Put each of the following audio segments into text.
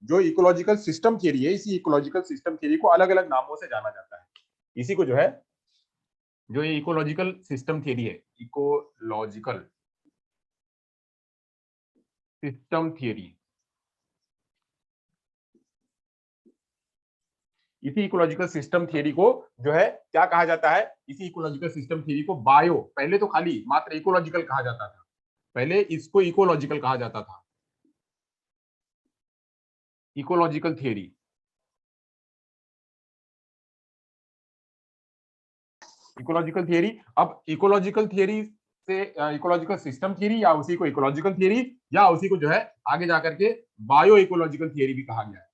जो ecological system theory है, इसी इकोलॉजिकल सिस्टम थियरी को अलग अलग नामों से जाना जाता है। इसी को जो है, जो ये इकोलॉजिकल सिस्टम थियरी है, इकोलॉजिकल सिस्टम थियरी, इसी इकोलॉजिकल सिस्टम थियरी को जो है क्या कहा जाता है, इसी इकोलॉजिकल सिस्टम थियरी को बायो, पहले तो खाली मात्र इकोलॉजिकल कहा जाता था, पहले इसको इकोलॉजिकल कहा जाता था, इकोलॉजिकल थियरी। इकोलॉजिकल थियरी, अब इकोलॉजिकल थियरी से इकोलॉजिकल सिस्टम थियरी, या उसी को इकोलॉजिकल थियरी, या उसी को जो है आगे जाकर के बायो इकोलॉजिकल थियरी भी कहा गया है,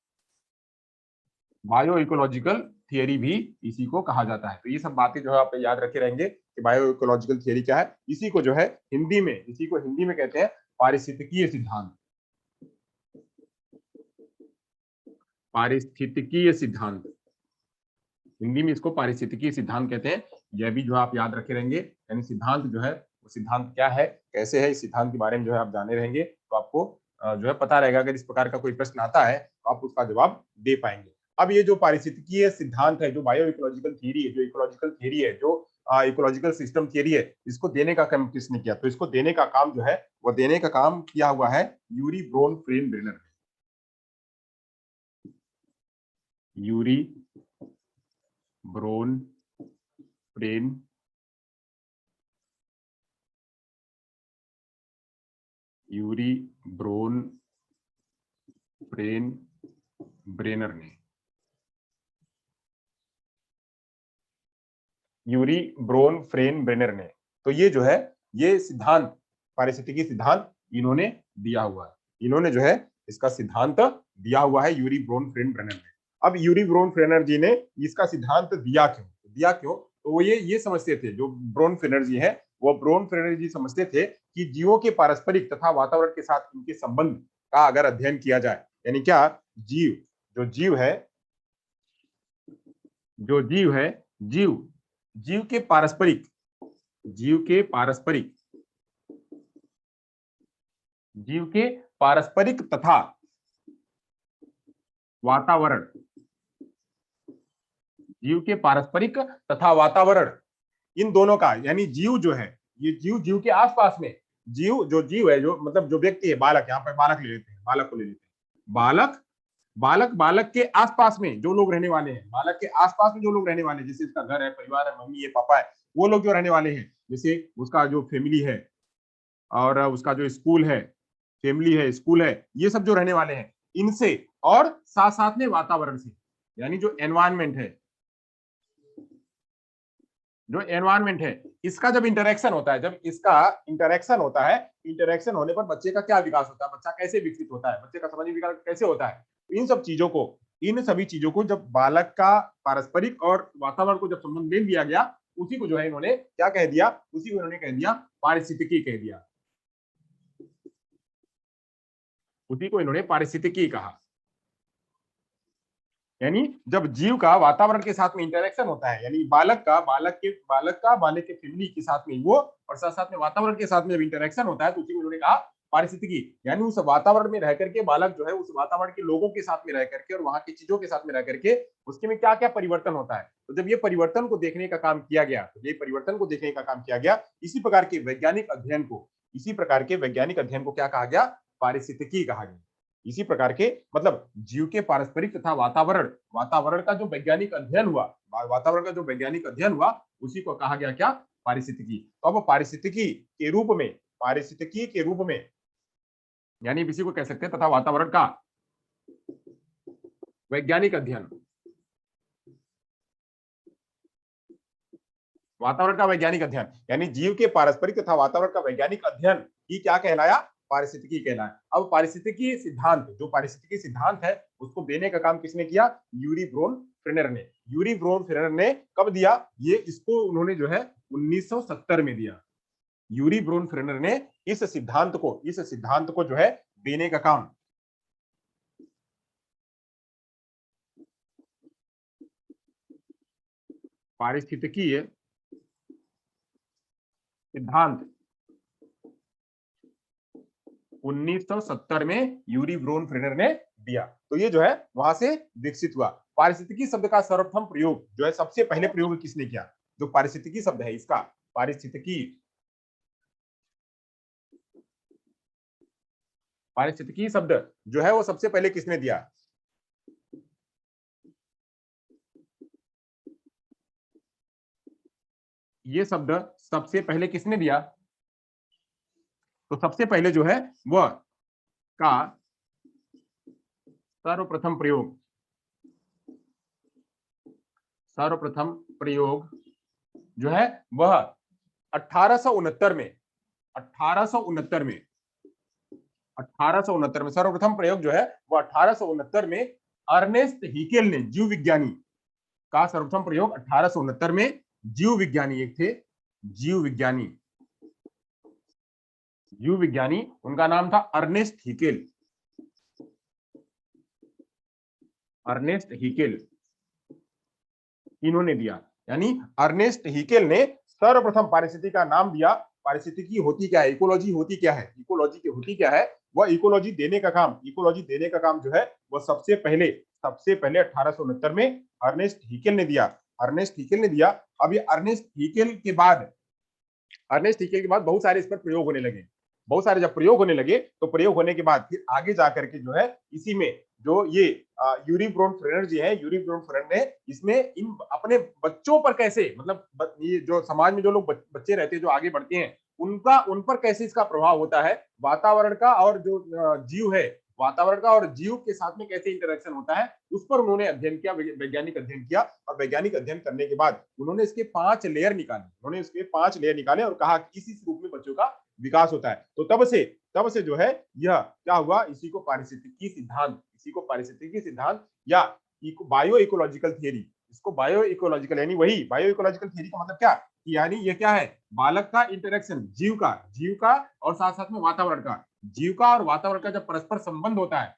बायो इकोलॉजिकल थियरी भी इसी को कहा जाता है। तो ये सब बातें जो है आप याद रखे रहेंगे कि बायो इकोलॉजिकल थियरी क्या है। इसी को जो है हिंदी में, इसी को हिंदी में कहते हैं पारिस्थितिकीय सिद्धांत, पारिस्थितिकीय सिद्धांत, हिंदी में इसको पारिस्थितिकीय सिद्धांत कहते हैं। यह भी जो है आप याद रखे रहेंगे, यानी सिद्धांत जो है वो सिद्धांत क्या है, कैसे है, इस सिद्धांत के बारे में जो है आप जाने रहेंगे तो आपको जो है पता रहेगा। अगर इस प्रकार का कोई प्रश्न आता है तो आप उसका जवाब दे पाएंगे। अब ये जो पारिस्थितिकीय सिद्धांत है, जो बायो इकोलॉजिकल थियरी है, जो इकोलॉजिकल थियरी है, जो इकोलॉजिकल सिस्टम थियरी है, इसको देने का काम किसने किया? तो इसको देने का काम जो है वो देने का काम किया हुआ है यूरी ब्रोन फ्रेन ब्रेनर ने। Urie brown फ्रेन Urie brown फ्रेन brainer ने, यूरी ब्रोन फ्रेन ब्रेनर ने। तो ये जो है ये सिद्धांत, पारिस्थितिकी सिद्धांत इन्होंने दिया हुआ है, इन्होंने जो है इसका सिद्धांत दिया हुआ है यूरी ब्रोन फ्रेन ब्रेनर ने। अब यूरी ब्रोन फ्रेनर जी ने इसका सिद्धांत दिया क्यों? दिया क्यों? तो वो ये समझते थे, जो ब्रोन फ्रेनर जी है, वो ब्रोन फ्रेनर जी समझते थे कि जीवों के पारस्परिक तथा वातावरण के साथ इनके संबंध का अगर अध्ययन किया जाए, यानी क्या, जीव, जो जीव है, जो जीव है, जीव जीव के पारस्परिक, जीव के पारस्परिक, जीव के पारस्परिक तथा वातावरण, जीव के पारस्परिक तथा वातावरण, इन दोनों का, यानी जीव जो है, ये जीव, जीव के आसपास में, जीव, जो जीव है, जो मतलब जो व्यक्ति है, बालक, यहाँ पे बालक ले लेते हैं, बालक को ले लेते हैं, बालक, बालक के आसपास में जो लोग रहने वाले हैं, बालक के आसपास में जो लोग रहने वाले हैं, जैसे इसका घर है, परिवार है, मम्मी है, पापा है, वो लोग जो रहने वाले हैं, जैसे उसका जो फैमिली है और उसका जो स्कूल है, फैमिली है, स्कूल है, ये सब जो रहने वाले हैं, इनसे और साथ साथ में वातावरण से, यानी जो एनवायरमेंट है, जो एनवायरमेंट है, इसका जब इंटरेक्शन होता है, जब इसका इंटरेक्शन होता है, इंटरेक्शन होने पर बच्चे का क्या विकास होता है, बच्चा कैसे विकसित होता है, बच्चे का सामाजिक विकास कैसे होता है, इन सब चीजों को, इन सभी चीजों को जब बालक का पारस्परिक और वातावरण को जब संबंध दे दिया गया, उसी को जो है इन्होंने क्या कह दिया, उसी को इन्होंने कह दिया पारिस्थितिकी कह दिया, उसी को इन्होंने पारिस्थितिकी कहा। यानी जब जीव का वातावरण के साथ में इंटरेक्शन होता है, यानी बालक के फैमिली के साथ में वो, और साथ साथ में वातावरण के साथ में जब इंटरेक्शन होता है, तो उसी को उन्होंने कहा पारिस्थितिकी। यानी उस वातावरण में रह करके बालक जो है उस वातावरण के लोगों के साथ में रह करके और वहां की चीजों के साथ में रह करके उसके में क्या क्या परिवर्तन होता है, तो जब ये परिवर्तन को देखने का काम किया गया, तो ये परिवर्तन को देखने का काम किया गया, इसी प्रकार के वैज्ञानिक अध्ययन को, इसी प्रकार के वैज्ञानिक अध्ययन को क्या कहा गया, पारिस्थितिकी कहा गया। इसी प्रकार के मतलब जीव के पारस्परिक तथा वातावरण, वातावरण का जो वैज्ञानिक अध्ययन हुआ, वातावरण का जो वैज्ञानिक अध्ययन हुआ, उसी को कहा गया क्या, पारिस्थितिकी। तो अब पारिस्थितिकी के रूप में, पारिस्थितिकी के रूप में, यानी इसी को कह सकते हैं तथा वातावरण का वैज्ञानिक अध्ययन, वातावरण का वैज्ञानिक अध्ययन, यानी जीव के पारस्परिक तथा वातावरण का वैज्ञानिक अध्ययन ही क्या कहलाया, पारिस्थितिकी कहलाया। अब पारिस्थितिकी सिद्धांत, जो पारिस्थितिकी सिद्धांत है, उसको देने का काम किसने किया, यूरी ब्रोन फ्रेनर ने। यूरी ब्रोन फ्रेनर ने कब दिया ये, इसको उन्होंने जो है 1970 में दिया। यूरी ब्रोन फ्रेनर ने इस सिद्धांत को जो है देने का काम, पारिस्थितिकी सिद्धांत 1970 में यूरी ब्रोन फ्रेनर ने दिया। तो ये जो है वहां से विकसित हुआ। पारिस्थितिकी शब्द का सर्वप्रथम प्रयोग जो है सबसे पहले प्रयोग किसने किया? जो पारिस्थितिकी शब्द है इसका पारिस्थितिकी पारिस्थितिकी शब्द जो है वो सबसे पहले किसने दिया? ये शब्द सबसे पहले किसने दिया? तो सबसे पहले जो है वह का सर्वप्रथम प्रयोग जो है वह 1869 में 1869 में 1869 में सर्वप्रथम प्रयोग जो है वह 1869 में अर्नेस्ट हीकेल ने, जीव विज्ञानी का सर्वप्रथम प्रयोग 1869 में जीव विज्ञानी एक थे, जीव विज्ञानी उनका नाम था अर्नेस्ट हीकेल। अर्नेस्ट हीकेल इन्होंने दिया, यानी अर्नेस्ट हीकेल ने सर्वप्रथम पारिस्थितिकी का नाम दिया। पारिस्थितिकी होती क्या है, इकोलॉजी होती क्या है, इकोलॉजी की होती क्या है, वह इकोलॉजी देने का काम जो है वह सबसे पहले 1869 में अर्नेस्ट हीकेल ने दिया। अब ये अर्नेस्ट हीकेल के बाद बहुत सारे इस पर प्रयोग होने लगे। बहुत सारे जब प्रयोग होने लगे तो प्रयोग होने के बाद फिर आगे जाकर के जो है इसी में जो ये यूरी ब्रोन फ्रेनर जी है, यूरी ब्रोन फ्रेनर ने इसमें इन अपने बच्चों पर कैसे, मतलब ये जो समाज में जो लोग बच्चे रहते हैं जो आगे बढ़ते हैं उन पर कैसे इसका प्रभाव होता है, वातावरण का और जो जीव है, वातावरण का और जीव के साथ में कैसे इंटरेक्शन होता है, उस पर उन्होंने अध्ययन किया, वैज्ञानिक अध्ययन किया। और वैज्ञानिक अध्ययन करने के बाद उन्होंने इसके 5 लेयर निकाले और कहा कि इसी रूप में बच्चों का विकास होता है। तो तब से जो है यह क्या हुआ, इसी को पारिस्थितिकी सिद्धांत या बायो इकोलॉजिकल थियरी, इसको बायो इकोलॉजिकल यानी वही बायो इकोलॉजिकल थियरी का मतलब क्या, यानी ये क्या है, बालक का इंटरेक्शन, जीव का और साथ साथ में वातावरण का, जीव का और वातावरण का जब परस्पर संबंध होता है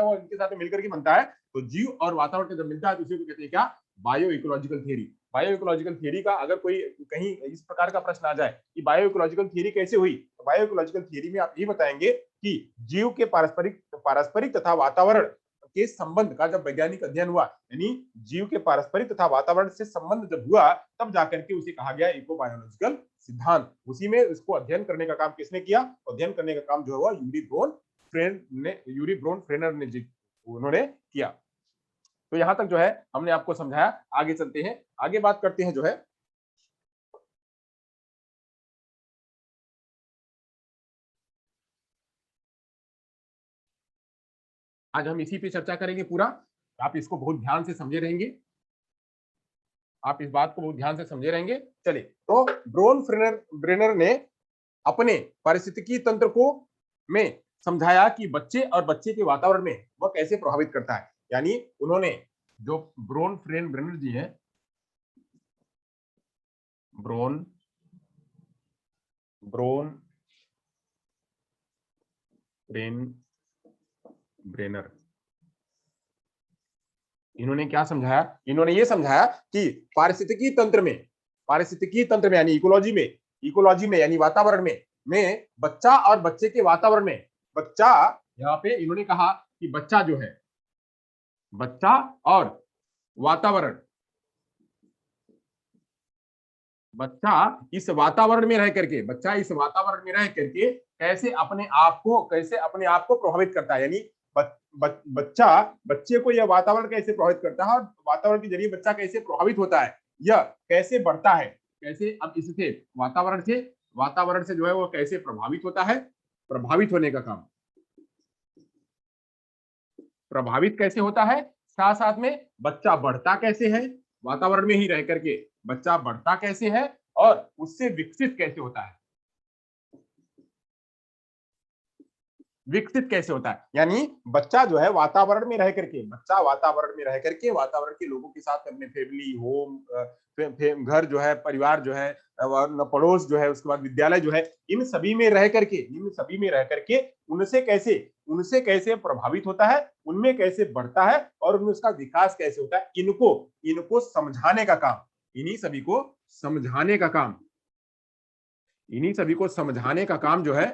वो इनके साथ मिलकर के बनता है। तो जीव और वातावरण का जब मिलता है तो उसी को कहते हैं क्या, bio ecological theory. Bio ecological theory का अगर कोई कहीं इस प्रकार का प्रश्न आ जाए कि बायो इकोलॉजिकल थियरी कैसे हुई, तो बायो इकोलॉजिकल थियरी में आप ये बताएंगे कि जीव के पारस्परिक तथा वातावरण के संबंध का जब वैज्ञानिक अध्ययन हुआ, यानी जीव के पारस्परिक तथा वातावरण से संबंध जब हुआ तब जाकर के उसे कहा गया इकोबायोलॉजिकल सिद्धांत। उसी में इसको अध्ययन करने का काम किसने किया, अध्ययन करने का काम जो है यूरी ब्रोन फ्रेनर ने उन्होंने किया। तो यहां तक जो है हमने आपको समझाया। आगे चलते हैं, आगे बात करते हैं जो है आज हम इसी पे चर्चा करेंगे पूरा। आप इसको बहुत ध्यान से समझे रहेंगे, आप इस बात को बहुत ध्यान से समझे रहेंगे। चलिए, तो ब्रेनर ने अपने पारिस्थितिकी तंत्र को में समझाया कि बच्चे और बच्चे के वातावरण में वह कैसे प्रभावित करता है। यानी उन्होंने जो ब्रेनर जी हैं, ब्रेनर इन्होंने क्या समझाया, इन्होंने ये समझाया कि पारिस्थितिकी तंत्र में यानी इकोलॉजी में यानी वातावरण में बच्चा और बच्चे के वातावरण में, बच्चा यहाँ पे इन्होंने कहा कि बच्चा जो है, बच्चा और वातावरण, बच्चा इस वातावरण में रह करके कैसे अपने आप को प्रभावित करता है। यानी बच्चे को यह वातावरण कैसे प्रभावित करता है और वातावरण के जरिए बच्चा कैसे प्रभावित होता है, यह कैसे बढ़ता है, कैसे अब इससे वातावरण से जो है वो कैसे प्रभावित होता है, प्रभावित होने का काम, प्रभावित कैसे होता है, साथ साथ में बच्चा बढ़ता कैसे है, वातावरण में ही रह करके बच्चा बढ़ता कैसे है और उससे विकसित कैसे होता है, यानी बच्चा जो है वातावरण में रह करके वातावरण के लोगों के साथ अपने फैमिली, होम, घर जो है, परिवार जो है, पड़ोस जो है, उसके बाद विद्यालय जो है, इन सभी में रह करके उनसे कैसे प्रभावित होता है, उनमें कैसे बढ़ता है और उनमें उसका विकास कैसे होता है, इनको समझाने का काम, इन्हीं सभी को समझाने का काम जो है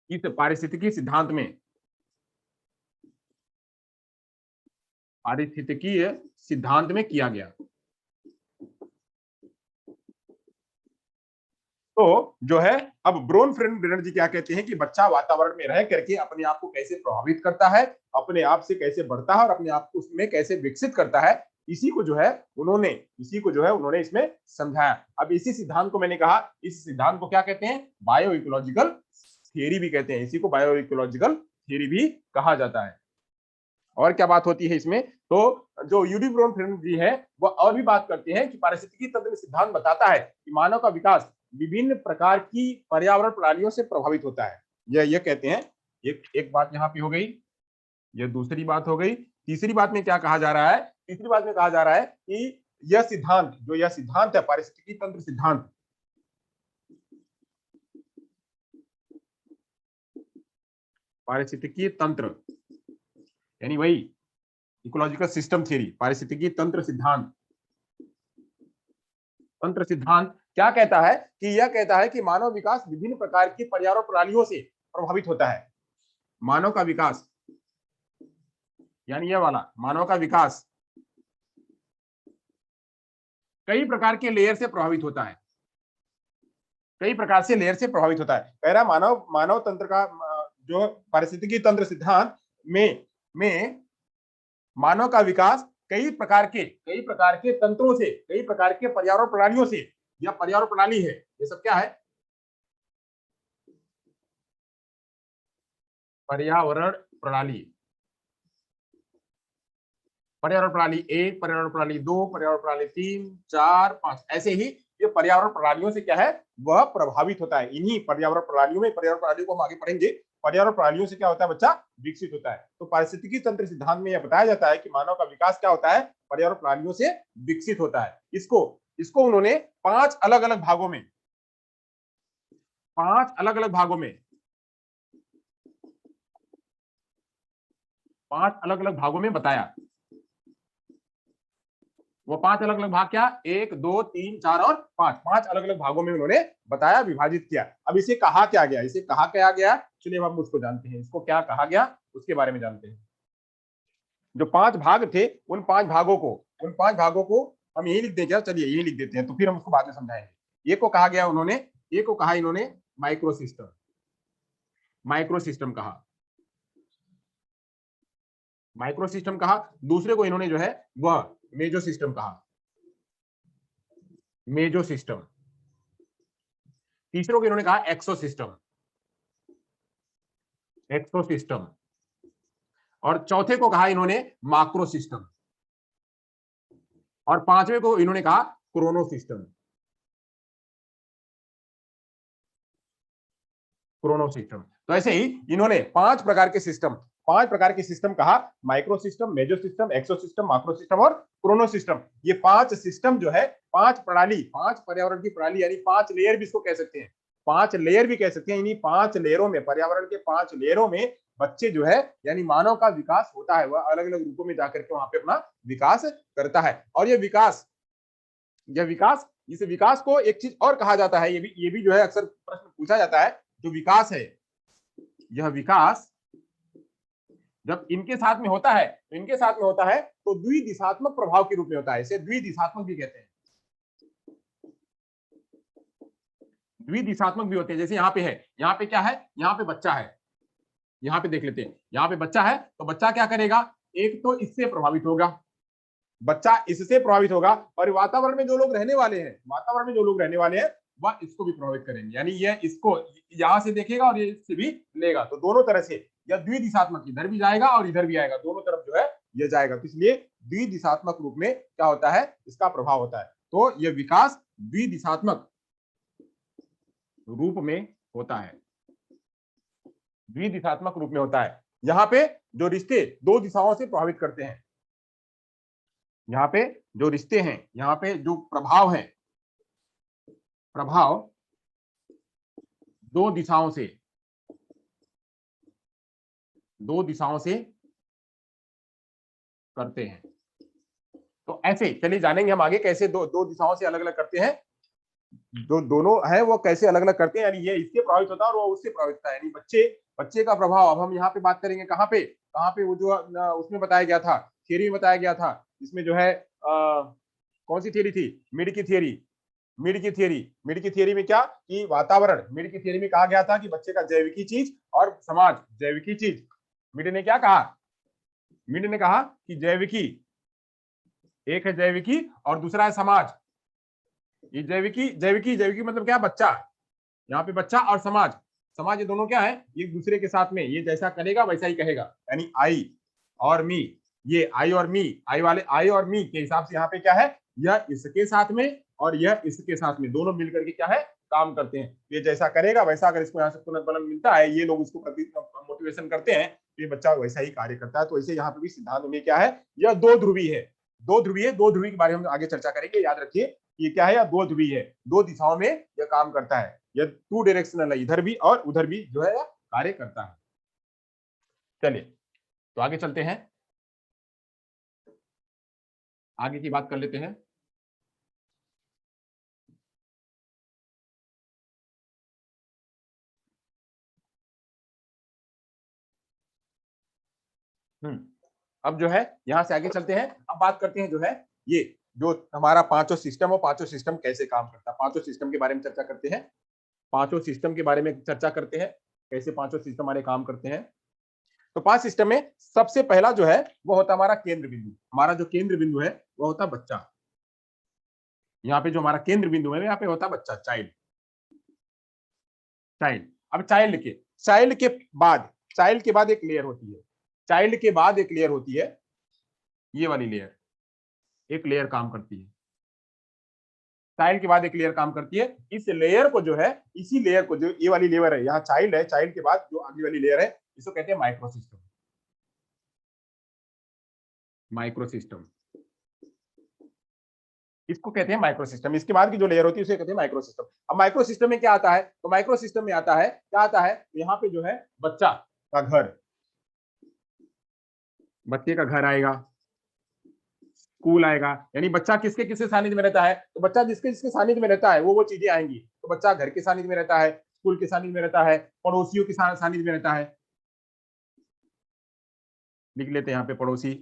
इस पारिस्थितिकी सिद्धांत में पारिस्थितिकीय सिद्धांत में किया गया। तो जो है अब ब्रोन जी क्या कहते हैं कि बच्चा वातावरण में रह करके अपने आप को कैसे प्रभावित करता है, अपने आप से कैसे बढ़ता है और अपने आप को उसमें कैसे विकसित करता है, इसी को जो है उन्होंने इसमें समझाया। अब इसी सिद्धांत को मैंने कहा, इस सिद्धांत को क्या कहते हैं, बायो इकोलॉजिकल थियरी भी कहते हैं, इसी को बायो इकोलॉजिकल थियरी भी कहा जाता है। और क्या बात होती है इसमें, तो जो यूडी ब्रोन जी है वो और भी बात करते हैं कि पारिस्थितिकी तंत्र सिद्धांत बताता है कि मानव का विकास विभिन्न प्रकार की पर्यावरण प्रणालियों से प्रभावित होता है। यह कहते हैं। एक बात यहाँ पे हो गई, यह दूसरी बात हो गई। तीसरी बात में क्या कहा जा रहा है, तीसरी बात में कहा जा रहा है कि यह सिद्धांत है पारिस्थितिकी तंत्र सिद्धांत, पारिस्थितिकी तंत्र यानी वही इकोलॉजिकल सिस्टम थ्योरी, पारिस्थितिकी तंत्र सिद्धांत क्या कहता है कि यह कहता है कि मानव विकास विभिन्न प्रकार की पर्यावरण प्रणालियों से प्रभावित होता है। मानव का विकास यानी यह वाला मानव का विकास कई प्रकार के लेयर से प्रभावित होता है, कई प्रकार से लेयर से प्रभावित होता है। कह रहा मानव तंत्र का जो पारिस्थितिकी तंत्र सिद्धांत में मानव का विकास कई प्रकार के तंत्रों से, कई प्रकार के पर्यावरण प्रणालियों से, या पर्यावरण प्रणाली है, ये सब क्या है, पर्यावरण प्रणाली, पर्यावरण प्रणाली 1, पर्यावरण प्रणाली 2, पर्यावरण प्रणाली 3, 4, 5, ऐसे ही ये पर्यावरण प्रणालियों से क्या है, वह प्रभावित होता है। इन्हीं पर्यावरण प्रणालियों को हम आगे पढ़ेंगे। पर्यावरण प्रणालियों से क्या होता है, बच्चा विकसित होता है। तो पारिस्थितिकी तंत्र सिद्धांत में यह बताया जाता है कि मानव का विकास क्या होता है, पर्यावरण प्रणालियों से विकसित होता है। इसको उन्होंने 5 अलग अलग भागों में 5 अलग अलग भागों में 5 अलग अलग भागों में बताया। वो 5 अलग अलग भाग क्या, 1, 2, 3, 4 और 5 अलग अलग भागों में उन्होंने बताया, विभाजित किया। अब इसे कहा क्या गया, चलिए हम उसको जानते हैं, इसको क्या कहा गया उसके बारे में जानते हैं। जो 5 भाग थे, उन 5 भागों को हम यही लिख देंगे, चलिए यही लिख देते हैं, तो फिर हम उसको बाद में समझाएंगे। एक को कहा गया एक को कहा इन्होंने माइक्रोसिस्टम कहा। दूसरे को इन्होंने जो है वह मेजोसिस्टम कहा, तीसरों को इन्होंने कहा एक्सोसिस्टम, और चौथे को कहा इन्होंने माक्रोसिस्टम, और 5वें को इन्होंने कहा क्रोनोसिस्टम। तो ऐसे ही इन्होंने 5 प्रकार के सिस्टम कहा, माइक्रोसिस्टम, मेजोसिस्टम, एक्सोसिस्टम, माक्रोसिस्टम और क्रोनोसिस्टम। ये 5 सिस्टम जो है, 5 प्रणाली, 5 पर्यावरण की प्रणाली, यानी 5 लेयर भी इसको कह सकते हैं, 5 लेयर भी कह सकते हैं। इन्हीं 5 लेयरों में, पर्यावरण के 5 लेयरों में बच्चे जो है यानी मानव का विकास होता है, वह अलग अलग रूपों में जाकर के वहां पे अपना विकास करता है। और इस विकास को एक चीज और कहा जाता है, ये भी जो है अक्सर प्रश्न पूछा जाता है, जो विकास है, यह विकास जब इनके साथ में होता है तो द्विदिशात्मक प्रभाव के रूप में होता है। इसे द्विदिशात्मक भी कहते हैं, द्विदिशात्मक भी होते हैं। जैसे यहाँ पे है, यहाँ पे क्या है, यहाँ पे बच्चा है, यहाँ पे देख लेते हैं, यहाँ पे बच्चा है, तो बच्चा क्या करेगा, एक तो इससे प्रभावित होगा, और वातावरण में जो लोग रहने वाले हैं वह इसको भी प्रभावित करेंगे, यानी यह इसको यहां से देखेगा और ये इससे भी लेगा, तो दोनों तरह से यह द्विदिशात्मक, इधर भी जाएगा और इधर भी आएगा, दोनों तरफ जो है यह जाएगा। तो इसलिए द्विदिशात्मक रूप में क्या होता है, इसका प्रभाव होता है। तो यह विकास द्विदिशात्मक रूप में होता है, यहाँ पे जो रिश्ते 2 दिशाओं से प्रभावित करते हैं, यहाँ पे जो रिश्ते हैं, यहाँ पे जो प्रभाव है, प्रभाव 2 दिशाओं से करते हैं। तो ऐसे चलिए जानेंगे हम आगे कैसे दो दिशाओं से अलग अलग करते हैं, जो दोनों है वो कैसे अलग अलग करते हैं, यानी ये इससे प्रभावित होता है और वो उससे प्रभावित होता है, यानी बच्चे का प्रभाव। अब हम यहाँ पे बात करेंगे कहाँ पे वो जो उसमें बताया गया था थियरी में बताया गया था, इसमें जो है कौन सी थियरी थी, मिड की थियरी। मिड की थियरी में क्या कि वातावरण, मिड की थियरी में कहा गया था कि बच्चे का जैविकी चीज और समाज जैविकी चीज। मिड ने क्या कहा, मिड ने कहा कि जैविकी, एक है जैविकी और दूसरा है समाज। ये जैविकी मतलब क्या, बच्चा, यहाँ पे बच्चा और समाज, समाज ये दोनों क्या है, ये एक दूसरे के साथ में, ये जैसा करेगा वैसा ही कहेगा, यानी आई और मी, ये आई और मी, आई और मी के हिसाब से यहाँ पे क्या है, यह इसके साथ में और यह इसके साथ में, दोनों मिलकर के क्या है, काम करते हैं। ये जैसा करेगा वैसा, अगर इसको यहाँ से पुनर्बलन मिलता है, ये लोग इसको मोटिवेशन करते हैं, तो ये बच्चा वैसा ही कार्य करता है। तो ऐसे यहाँ पे भी सिद्धांत में क्या है, यह दो ध्रुवी है, दो ध्रुवी के बारे में हम आगे चर्चा करेंगे। याद रखिए ये क्या है, या दो ध्रुवी है, दो दिशाओं में यह काम करता है, यह टू डायरेक्शनल है, इधर भी और उधर भी जो है कार्य करता है। चलिए तो आगे चलते हैं, आगे की बात कर लेते हैं। अब जो है यहां से आगे चलते हैं, अब बात करते हैं जो है ये जो हमारा पांचों सिस्टम, और पांचों सिस्टम कैसे काम करता है, पांचों सिस्टम के बारे में चर्चा करते हैं, पांचों सिस्टम के बारे में चर्चा करते हैं, कैसे पांचों सिस्टम हमारे काम करते हैं। तो पांच सिस्टम में सबसे पहला जो है वो होता है हमारा केंद्र बिंदु। हमारा जो केंद्र बिंदु है वो होता है बच्चा। यहाँ पे जो हमारा केंद्र बिंदु है यहाँ पे होता है बच्चा, चाइल्ड, चाइल्ड। अब चाइल्ड के बाद, चाइल्ड के बाद एक लेयर होती है, चाइल्ड के बाद एक लेयर होती है, ये वाली लेयर, एक लेयर काम करती है, चाइल्ड के बाद एक लेयर काम करती है। इस लेयर को जो है, इसी लेयर को, जो ये वाली लेयर है, यहाँ चाइल्ड है, चाइल्ड के बाद जो अगली वाली लेयर है, इसको कहते हैं माइक्रोसिस्टम, माइक्रोसिस्टम, इसको कहते हैं माइक्रोसिस्टम। इसके बाद की जो लेयर होती है उसे कहते हैं माइक्रोसिस्टम। अब माइक्रोसिस्टम में क्या आता है, तो माइक्रोसिस्टम में आता है, क्या आता है, यहाँ पे जो है बच्चा का घर, बच्चे का घर आएगा, स्कूल आएगा, यानी बच्चा किसके किसके सानिध्य में रहता है, तो बच्चा जिसके जिसके सानिध्य में रहता है वो चीजें आएंगी। तो बच्चा घर के सानिध्य में रहता है, स्कूल के सानिध्य में रहता है, पड़ोसियों के सानिध्य में रहता है, लिख लेते हैं यहाँ पे पड़ोसी,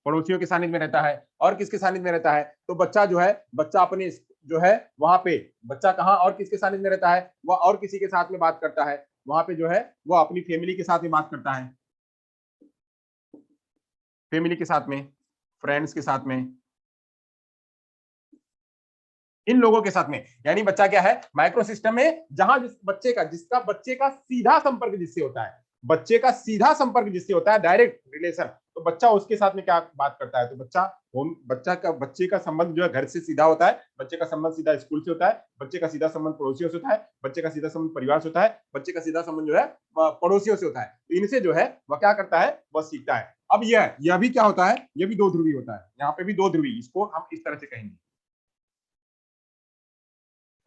पड़ोसियों के सानिध्य में रहता है। और किसके सानिध्य में रहता है, तो बच्चा जो है, बच्चा अपने जो है वहां पे, बच्चा कहाँ और किसके सानिध्य में रहता है, वह और किसी के साथ में बात करता है, वहां पे जो है वो अपनी फैमिली के साथ में बात करता है, फैमिली के साथ में, फ्रेंड्स के साथ में, इन लोगों के साथ में। यानी बच्चा क्या है, माइक्रो सिस्टम में जहां जिस बच्चे का, जिसका बच्चे का सीधा संपर्क जिससे होता है, बच्चे का सीधा संपर्क जिससे होता है, डायरेक्ट रिलेशन, तो बच्चा उसके साथ में क्या बात करता है, तो बच्चा होम, बच्चे का संबंध जो है घर से सीधा होता है, बच्चे का संबंध सीधा स्कूल से होता है, बच्चे का सीधा संबंध पड़ोसियों से होता है, बच्चे का सीधा संबंध परिवार से होता है, बच्चे का सीधा संबंध जो है पड़ोसियों से होता है। तो इनसे जो है वह क्या करता है, वह सीखता है। अब यह भी क्या होता है, यह भी दो ध्रुवी होता है, यहाँ पे भी दो ध्रुवी, इसको हम इस तरह से कहेंगे,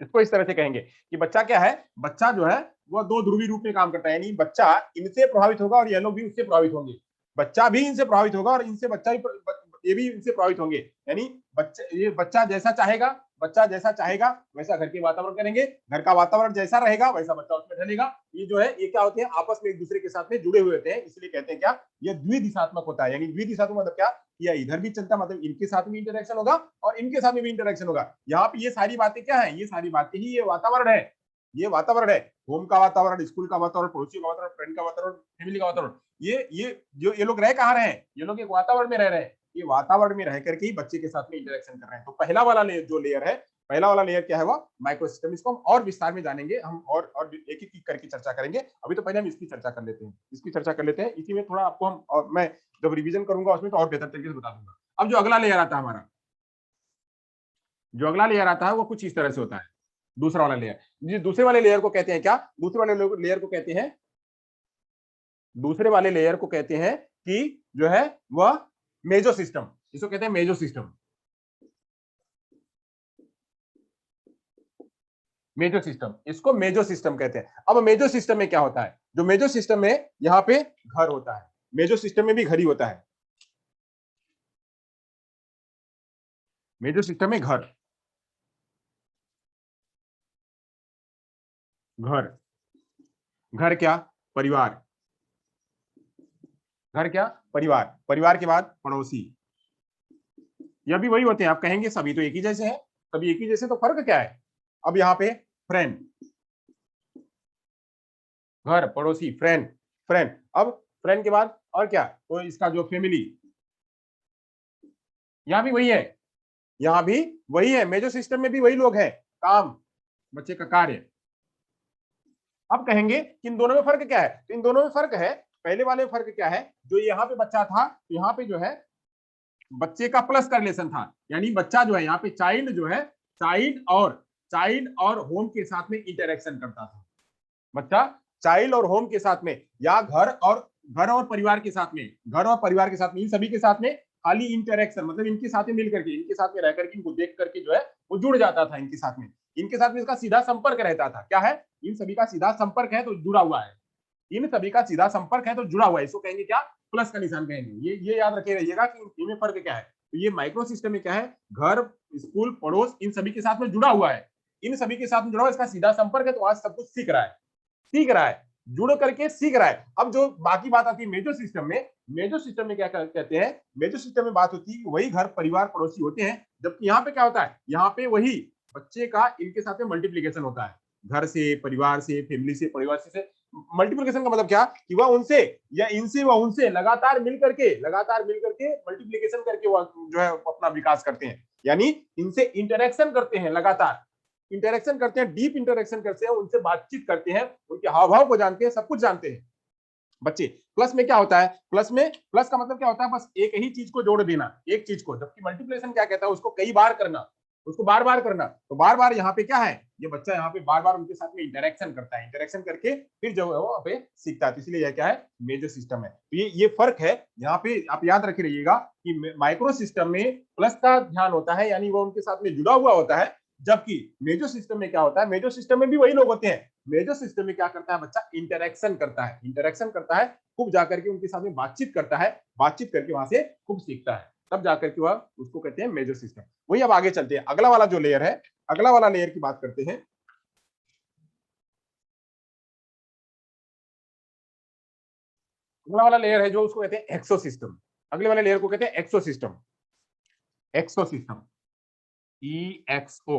इसको इस तरह से कहेंगे कि बच्चा क्या है, बच्चा जो है वह दो ध्रुवी रूप में काम करता है, यानी बच्चा इनसे प्रभावित होगा और ये लोग भी उससे प्रभावित होंगे, बच्चा भी इनसे प्रभावित होगा और इनसे बच्चा भी, ये भी इनसे प्रभावित होंगे। यानी ये बच्चा जैसा चाहेगा, बच्चा जैसा चाहेगा वैसा घर के वातावरण करेंगे, घर का वातावरण जैसा रहेगा वैसा बच्चा उसमें ढलेगा। ये जो है ये क्या होते हैं, आपस में एक दूसरे के साथ में जुड़े हुए होते हैं, इसलिए कहते हैं क्या, ये द्विदिशात्मक होता है। यानी द्विदिशात्मक मतलब क्या, या इधर भी चलता, मतलब इनके साथ में इंटरेक्शन होगा और इनके साथ में भी इंटरेक्शन होगा। यहाँ पे ये सारी बातें क्या है, ये सारी बातें ही ये वातावरण है, ये वातावरण है, होम का वातावरण, स्कूल का वातावरण, पड़ोसियों का वातावरण, फ्रेंड का वातावरण, फैमिली का वातावरण। ये जो ये लोग रह कहाँ रहे हैं, ये लोग एक वातावरण में रह रहे हैं, ये वातावरण में रह करके ही बच्चे के साथ में इंटरेक्शन कर रहे हैं। तो पहला वाला जो लेयर है, पहला वाला लेयर क्या है, वो माइक्रोसिस्टम। इसको हम और विस्तार में जानेंगे, हम और एक एक करके चर्चा करेंगे। अभी तो पहले हम इसकी चर्चा कर लेते हैं, इसकी चर्चा कर लेते हैं, इसी में थोड़ा आपको हम, और मैं जब रिवीजन करूंगा उसमें तो और बेहतर तरीके से बता दूंगा। अब जो अगला लेयर आता है हमारा, जो अगला लेयर आता है वो कुछ इस तरह से होता है, दूसरा वाला लेयर। जी, दूसरे वाले लेयर को कहते हैं क्या, दूसरे वाले लेयर को कहते हैं, दूसरे वाले लेयर को कहते हैं कि जो है वह मेजो सिस्टम, इसको कहते हैं मेजो सिस्टम, मेजो सिस्टम, इसको मेजो सिस्टम कहते हैं। अब मेजो सिस्टम में क्या होता है, जो मेजो सिस्टम में यहाँ पे घर होता है, मेजो सिस्टम में भी घर ही होता है, मेजो सिस्टम में घर, घर, घर क्या, परिवार, घर क्या, परिवार, परिवार के बाद पड़ोसी, यह भी वही होते हैं। आप कहेंगे सभी तो एक ही जैसे हैं, सभी एक ही जैसे, तो फर्क क्या है? अब यहाँ पे फ्रेंड, घर, पड़ोसी, फ्रेंड, फ्रेंड, अब फ्रेंड के बाद और क्या, तो इसका जो फैमिली, यहाँ भी वही है, यहाँ भी वही है, मेजर सिस्टम में भी वही लोग हैं, काम, बच्चे का कार्य। अब कहेंगे कि इन दोनों में फर्क क्या है, तो इन दोनों में फर्क है, पहले वाले में फर्क क्या है, जो यहाँ पे बच्चा था, यहाँ पे जो है बच्चे का प्लस का रिलेशन था, यानी बच्चा जो है यहाँ पे चाइल्ड जो है, चाइल्ड और होम के साथ में इंटरेक्शन करता था। बच्चा चाइल्ड और होम के साथ में, या घर और परिवार के साथ में, घर और परिवार के साथ में, इन सभी के साथ में खाली इंटरेक्शन, मतलब इनके साथ में मिल करके, इनके साथ में रह करके, इनको देख करके जो है वो जुड़ जाता था इनके साथ में, इनके साथ में इसका सीधा संपर्क रहता था। क्या है? इन सभी का सीधा संपर्क है तो जुड़ा हुआ है, इन सभी का सीधा संपर्क है तो जुड़ा हुआ है, इसको कहेंगे क्या, प्लस का निशान कहेंगे। ये याद रखे रहिएगा कि इनमें फर्क क्या है। तो ये माइक्रो सिस्टम में क्या है, घर, स्कूल, पड़ोस, इन सभी के साथ में जुड़ा हुआ है, इन सभी के साथ में जुड़ा हुआ, इसका सीधा संपर्क है, तो आज सब कुछ सीख रहा है, सीख रहा है, जुड़ करके सीख रहा है। अब जो बाकी बात आती है मेजर सिस्टम में, मेजर सिस्टम में क्या कहते हैं, मेजर सिस्टम में बात होती है कि वही घर, परिवार, पड़ोसी होते हैं, जबकि यहाँ पे क्या होता है, यहाँ पे वही बच्चे का इनके साथ में मल्टीप्लीकेशन होता है, घर से, परिवार से, फैमिली से, परिवार से। मल्टीप्लीकेशन का मतलब क्या, कि वह उनसे या इनसे वह उनसे लगातार मिल करके मल्टीप्लीकेशन करके वह जो है अपना विकास करते हैं, यानी इनसे इंटरेक्शन करते हैं, लगातार इंटरेक्शन करते हैं, डीप इंटरेक्शन करते हैं, उनसे बातचीत करते हैं, उनके हाव भाव को जानते हैं, सब कुछ जानते हैं बच्चे। प्लस में क्या होता है, प्लस का मतलब क्या होता है, बस एक ही चीज को जोड़ देना, एक चीज को, जबकि मल्टीप्लिकेशन क्या कहता है, उसको कई बार करना, उसको बार बार करना। तो बार बार यहाँ पे क्या है, ये बच्चा यहाँ पे बार बार उनके साथ में इंटरेक्शन करता है, इंटरेक्शन करके फिर जो है वो वहाँ पे सीखता है, तो इसलिए यह क्या है, मेजर सिस्टम है। तो ये फर्क है यहाँ पे, आप याद रखे रहिएगा कि माइक्रो सिस्टम में प्लस का ध्यान होता है, यानी वो उनके साथ में जुड़ा हुआ होता है, जबकि मेजर सिस्टम में क्या होता है, मेजर सिस्टम में भी वही लोग होते हैं, मेजर सिस्टम में क्या करता है, बच्चा इंटरेक्शन करता है, इंटरेक्शन करता है, खूब जाकर के उनके साथ में बातचीत करता है, बातचीत करके वहां से खूब सीखता है, तब जाकर के वह उसको कहते हैं मेजर सिस्टम। वही अब आगे चलते हैं, अगला वाला जो लेयर है, अगला वाला लेयर की बात करते हैं। अगला वाला लेयर है जो उसको कहते हैं एक्सो सिस्टम, अगले वाले लेयर को कहते हैं एक्सो सिस्टम, एक्सो सिस्टम, EXO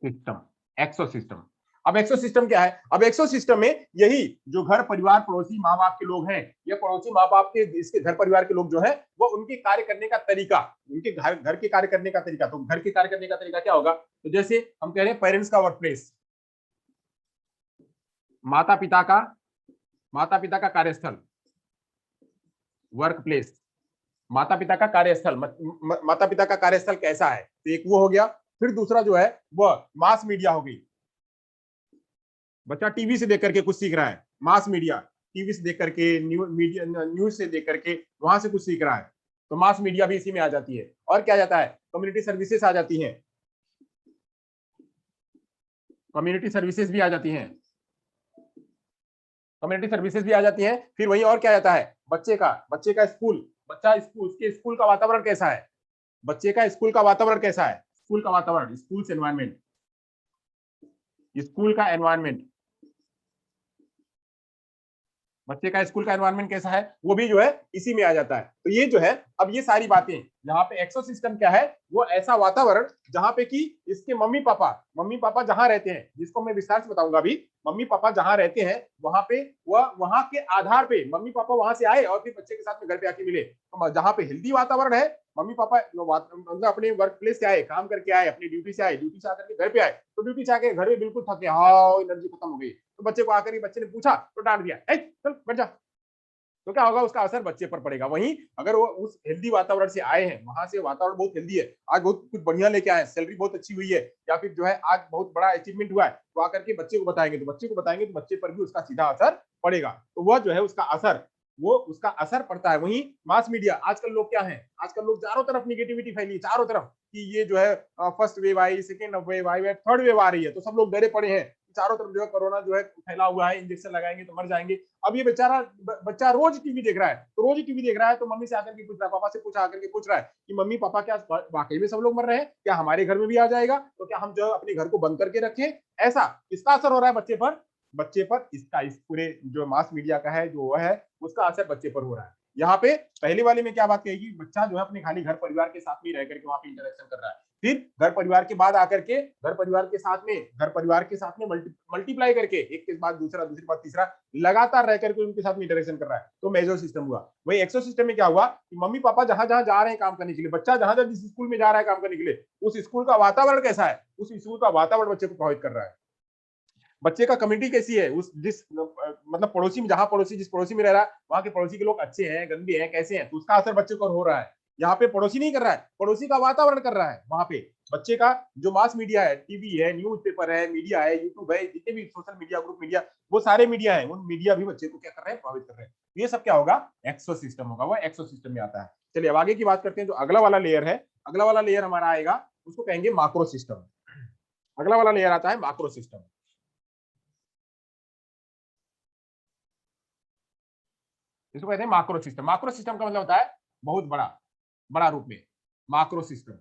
सिस्टम, एक्सो सिस्टम। अब एक्सो सिस्टम क्या है, अब एक्सो सिस्टम में यही जो घर, परिवार, पड़ोसी, माँ बाप के लोग हैं, ये पड़ोसी, माँ बाप के, इसके घर परिवार के लोग जो है, वो उनके कार्य करने का तरीका, उनके घर के कार्य करने का तरीका, तो घर के कार्य करने का तरीका क्या होगा, तो जैसे हम कह रहे हैं पेरेंट्स का वर्क प्लेस, माता पिता का माता पिता का कार्यस्थल, वर्क प्लेस, माता पिता का कार्यस्थल, माता पिता का कार्यस्थल कैसा है, तो एक वो हो गया। फिर दूसरा जो है वह मास मीडिया हो गई, बच्चा टीवी से देख करके कुछ सीख रहा है, मास मीडिया, टीवी से देख करके, न्यूज से देख करके वहां से कुछ सीख रहा है, तो मास मीडिया भी इसी में आ जाती है। और क्या जाता है, कम्युनिटी सर्विसेज आ जाती हैं, कम्युनिटी सर्विसेज भी आ जाती हैं, कम्युनिटी सर्विसेज भी आ जाती हैं। फिर वही और क्या जाता है, बच्चे का स्कूल, बच्चा स्कूल, उसके स्कूल का वातावरण कैसा है, बच्चे का स्कूल का वातावरण कैसा है, स्कूल का वातावरण, स्कूल एनवायरमेंट, स्कूल का एनवायरमेंट, बच्चे का स्कूल का एनवायरनमेंट कैसा है, वो भी जो है इसी में आ जाता है। तो ये जो है, अब ये सारी बातें यहाँ पे एक्सो सिस्टम क्या है, वो ऐसा वातावरण जहाँ पे कि इसके मम्मी पापा जहाँ रहते हैं, जिसको मैं विस्तार से बताऊंगा अभी, मम्मी पापा जहाँ रहते हैं वहां पे, वह वहां के आधार पे मम्मी पापा वहां से आए और फिर बच्चे के साथ में घर पे आके मिले, तो जहाँ पे हेल्दी वातावरण है, मम्मी पापा मतलब अपने वर्क प्लेस से आए, काम करके आए, अपनी ड्यूटी से आए, ड्यूटी से आकर के घर पे आए, तो ड्यूटी से आके घर में बिल्कुल थके, हाँ एनर्जी खत्म हो गई, तो बच्चे को आकर के बच्चे ने पूछा तो डांट दिया, चल बैठ जा, तो क्या होगा, उसका असर बच्चे पर पड़ेगा। वहीं अगर वो उस हेल्दी वातावरण से आए हैं, वहां से वातावरण बहुत हेल्दी है, आज बहुत कुछ बढ़िया लेके आए, सैलरी बहुत अच्छी हुई है, या फिर जो है आज बहुत बड़ा अचीवमेंट हुआ है, तो आकर के बच्चे को बताएंगे, तो बच्चे पर भी उसका सीधा असर पड़ेगा, तो वह जो है उसका असर पड़ता है। वहीं मास मीडिया, आजकल लोग क्या है, आजकल लोग चारों तरफ निगेटिविटी फैली, चारों तरफ कि ये जो है फर्स्ट वेव आई, सेकेंड वेव आई, थर्ड वेव आ रही है, तो सब लोग डरे पड़े हैं, चारों तरफ जो है कोरोना जो है फैला हुआ है, इंजेक्शन लगाएंगे तो मर जाएंगे। अब ये बेचारा बच्चा रोज टीवी देख रहा है, तो रोज टीवी देख रहा है, तो मम्मी से आकर के पूछ रहा है, पापा से पूछा आकर के पूछ रहा है कि मम्मी पापा क्या वाकई में सब लोग मर रहे हैं, क्या हमारे घर में भी आ जाएगा, तो क्या हम जो अपने घर को बंद करके रखें, ऐसा इसका असर हो रहा है बच्चे पर। बच्चे पर इसका इस पूरे जो मास मीडिया का है जो है उसका असर बच्चे पर हो रहा है। यहाँ पे पहले वाले में क्या बात कहेगी, बच्चा जो है अपने खाली घर परिवार के साथ में रह करके वहां पे इंटरेक्शन कर रहा है, फिर घर परिवार के बाद आकर के घर परिवार के साथ में मल्टीप्लाई करके एक के बाद दूसरा दूसरे बाद तीसरा लगातार रह करके उनके साथ में इंटरेक्शन कर रहा है, तो मेजो सिस्टम हुआ। वही एक्सो सिस्टम में क्या हुआ कि मम्मी पापा जहां जहां जा रहे हैं काम करने के लिए, बच्चा जहां जहां जिस स्कूल में जा रहा है काम करने के लिए, उस स्कूल का वातावरण कैसा है, उस स्कूल का वातावरण बच्चे को प्रभावित कर रहा है। बच्चे का कम्युनिटी कैसी है, उस जिस मतलब पड़ोसी में, जहां पड़ोसी जिस पड़ोसी में रह रहा है वहां के पड़ोसी के लोग अच्छे हैं गंदे हैं कैसे हैं, तो उसका असर बच्चे को हो रहा है। यहाँ पे पड़ोसी नहीं कर रहा है, पड़ोसी का वातावरण कर रहा है। वहां पे बच्चे का जो मास मीडिया है, टीवी है, न्यूज़पेपर है, मीडिया है, यूट्यूब है, जितने भी सोशल मीडिया, ग्रुप मीडिया, वो सारे मीडिया है, उन मीडिया भी बच्चे को क्या कर रहे हैं, प्रभावित कर रहे हैं। ये सब क्या होगा, एक्सो सिस्टम होगा, वो एक्सो सिस्टम में आता है। चलिए अब आगे की बात करते हैं। जो अगला वाला लेयर है, अगला वाला लेयर हमारा आएगा, उसको कहेंगे माक्रो सिस्टम। अगला वाला लेयर आता है माक्रो सिस्टम। इसको कहते हैं माक्रो सिस्टम। माक्रो सिस्टम का मतलब होता है बहुत बड़ा, बड़ा रूप में माक्रो सिस्टम।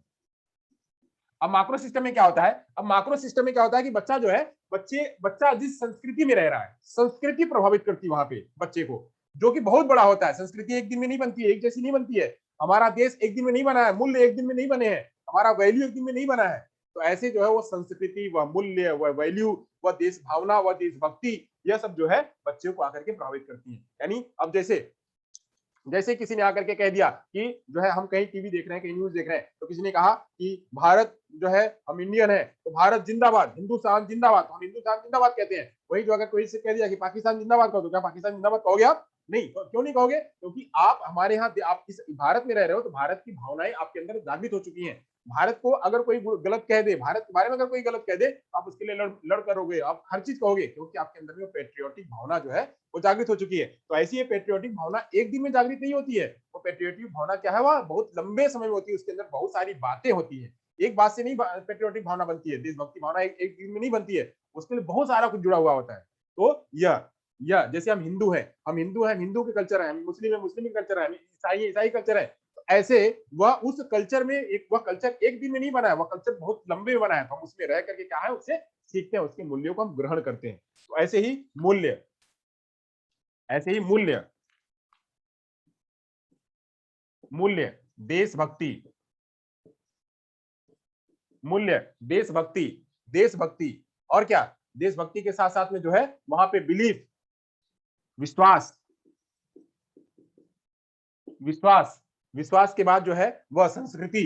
अब माक्रो सिस्टम में क्या होता है, अब माक्रो सिस्टम में क्या होता है कि बच्चा जो है, बच्चा जिस संस्कृति में रह रहा है, संस्कृति प्रभावित करती है वहां पे बच्चे को, जो कि बहुत बड़ा होता है। संस्कृति एक दिन में नहीं बनती है, एक जैसी नहीं बनती है। हमारा देश एक दिन में नहीं बना है, मूल्य एक दिन में नहीं बने हैं, हमारा वैल्यू एक दिन में नहीं बना है। तो ऐसे जो है वो संस्कृति, वह मूल्य, वह वैल्यू, वह देश भावना, वह देशभक्ति, यह सब जो है बच्चे को आकर के प्रभावित करती है। यानी अब जैसे जैसे किसी ने आकर के कह दिया कि जो है हम कहीं टीवी देख रहे हैं, कहीं न्यूज देख रहे हैं, तो किसी ने कहा कि भारत जो है, हम इंडियन है तो भारत जिंदाबाद, हिंदुस्तान जिंदाबाद, हम हिंदुस्तान जिंदाबाद कहते हैं। वही जो अगर कोई से कह दिया कि पाकिस्तान जिंदाबाद कहो, तो क्या पाकिस्तान जिंदाबाद कहोगे आप? नहीं। तो क्यों नहीं कहोगे? क्योंकि आप हमारे यहाँ, आप इस भारत में रह रहे हो, तो भारत की भावनाएं आपके अंदर जागृत हो चुकी हैं। भारत को अगर कोई गलत कह दे, भारत के बारे में अगर कोई गलत कह दे, तो आप उसके लिए लड़ करोगे, आप हर चीज कहोगे, क्योंकि आपके अंदर में पेट्रियोटिक भावना जो है वो जागृत हो चुकी है। तो ऐसी ये पेट्रियोटिक भावना एक दिन में जागृत नहीं होती है। वो पेट्रियोटिक भावना क्या है, वह बहुत लंबे समय में होती है, उसके अंदर बहुत सारी बातें होती है। एक बात से नहीं पेट्रियोटिक भावना बनती है, देशभक्ति भावना एक दिन में नहीं बनती है, उसके लिए बहुत सारा कुछ जुड़ा हुआ होता है। तो यह जैसे हम हिंदू हैं, हिंदू के कल्चर है, मुस्लिम है, मुस्लिम के कल्चर है, ईसाई कल्चर है। तो ऐसे वह उस कल्चर में वह कल्चर एक दिन में नहीं बना है, वह कल्चर बहुत लंबे में बना है। तो हम उसमें रह करके क्या है, उससे सीखते हैं, उसके मूल्यों को हम ग्रहण करते हैं। तो ऐसे ही मूल्य मूल्य देशभक्ति, मूल्य देशभक्ति, देशभक्ति और क्या, देशभक्ति के साथ साथ में जो है वहां पे बिलीफ, विश्वास, विश्वास, विश्वास के बाद जो है वह संस्कृति,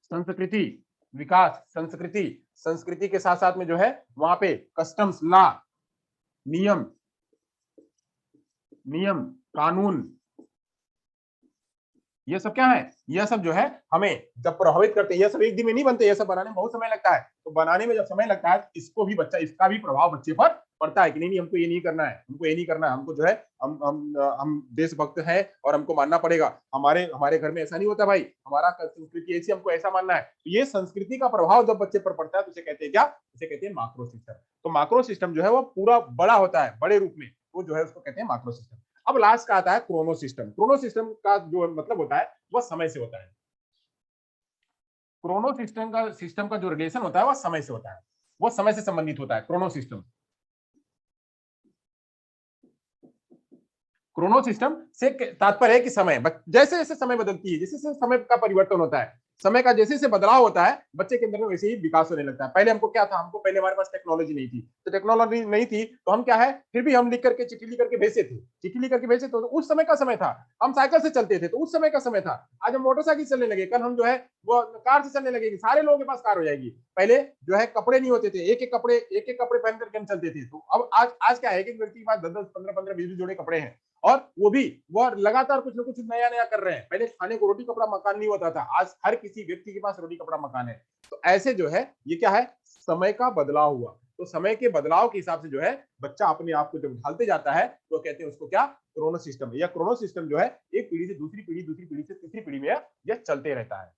संस्कृति, विकास, संस्कृति, संस्कृति के साथ साथ में जो है वहां पे कस्टम्स, लॉ, नियम, नियम, कानून, ये सब क्या है, यह सब जो है हमें जब प्रभावित करते हैं। यह सब एक दिन में नहीं बनते, यह सब बनाने में बहुत समय लगता है। तो बनाने में जब समय लगता है, इसको भी बच्चा, इसका भी प्रभाव बच्चे पर पड़ता है कि नहीं हमको ये नहीं करना है, हमको ये नहीं करना है, हमको जो है हम देशभक्त हैं और हमको मानना पड़ेगा। हमारे हमारे घर में ऐसा नहीं होता भाई, हमारा संस्कृति ऐसी, हमको ऐसा मानना है। तो ये संस्कृति का प्रभाव जब बच्चे पर पड़ता है, तो इसे कहते हैं क्या, इसे कहते हैं माक्रो सिस्टम। तो माक्रो सिस्टम जो है वो पूरा बड़ा होता है, बड़े रूप में, वो जो है उसको कहते हैं माक्रो सिस्टम। अब लास्ट का आता है क्रोनो सिस्टम। क्रोनो सिस्टम का जो मतलब होता है वह समय से होता है। क्रोनो सिस्टम का जो रिलेशन होता है वह समय से होता है, वह समय से संबंधित होता है क्रोनो सिस्टम। क्रोनो सिस्टम से तात्पर्य है कि समय, जैसे जैसे समय बदलती है, जैसे जैसे समय का परिवर्तन होता है, समय का जैसे जैसे बदलाव होता है, बच्चे के अंदर में वैसे ही विकास होने लगता है। पहले हमको क्या था, हमको पहले हमारे पास टेक्नोलॉजी नहीं थी, तो टेक्नोलॉजी नहीं थी तो हम क्या है, फिर भी हम लिख करके चिट्ठी लिख करके भेजते थे, चिट्ठी लिख करके भेजते थे। तो उस समय का समय था। हम साइकिल से चलते थे, तो उस समय का समय था। आज हम मोटरसाइकिल चलने लगे, कल हम जो है वो कार से चलने लगेगी, सारे लोगों के पास कार हो जाएगी। पहले जो है कपड़े नहीं होते थे, एक एक कपड़े पहन करके हम चलते थे। तो अब आज क्या है कि व्यक्ति के पास 10 15 15 20 जोड़े कपड़े हैं, और वो भी वो लगातार कुछ ना कुछ नया नया कर रहे हैं। पहले खाने को रोटी कपड़ा मकान नहीं होता था, आज हर किसी व्यक्ति के पास रोटी कपड़ा मकान है। तो ऐसे जो है ये क्या है, समय का बदलाव हुआ। तो समय के बदलाव के हिसाब से जो है बच्चा अपने आप को जब ढालते जाता है, तो कहते हैं उसको क्या, क्रोनो सिस्टम। या क्रोनो सिस्टम जो है एक पीढ़ी से दूसरी पीढ़ी, दूसरी पीढ़ी से तीसरी पीढ़ी में यह चलते रहता है।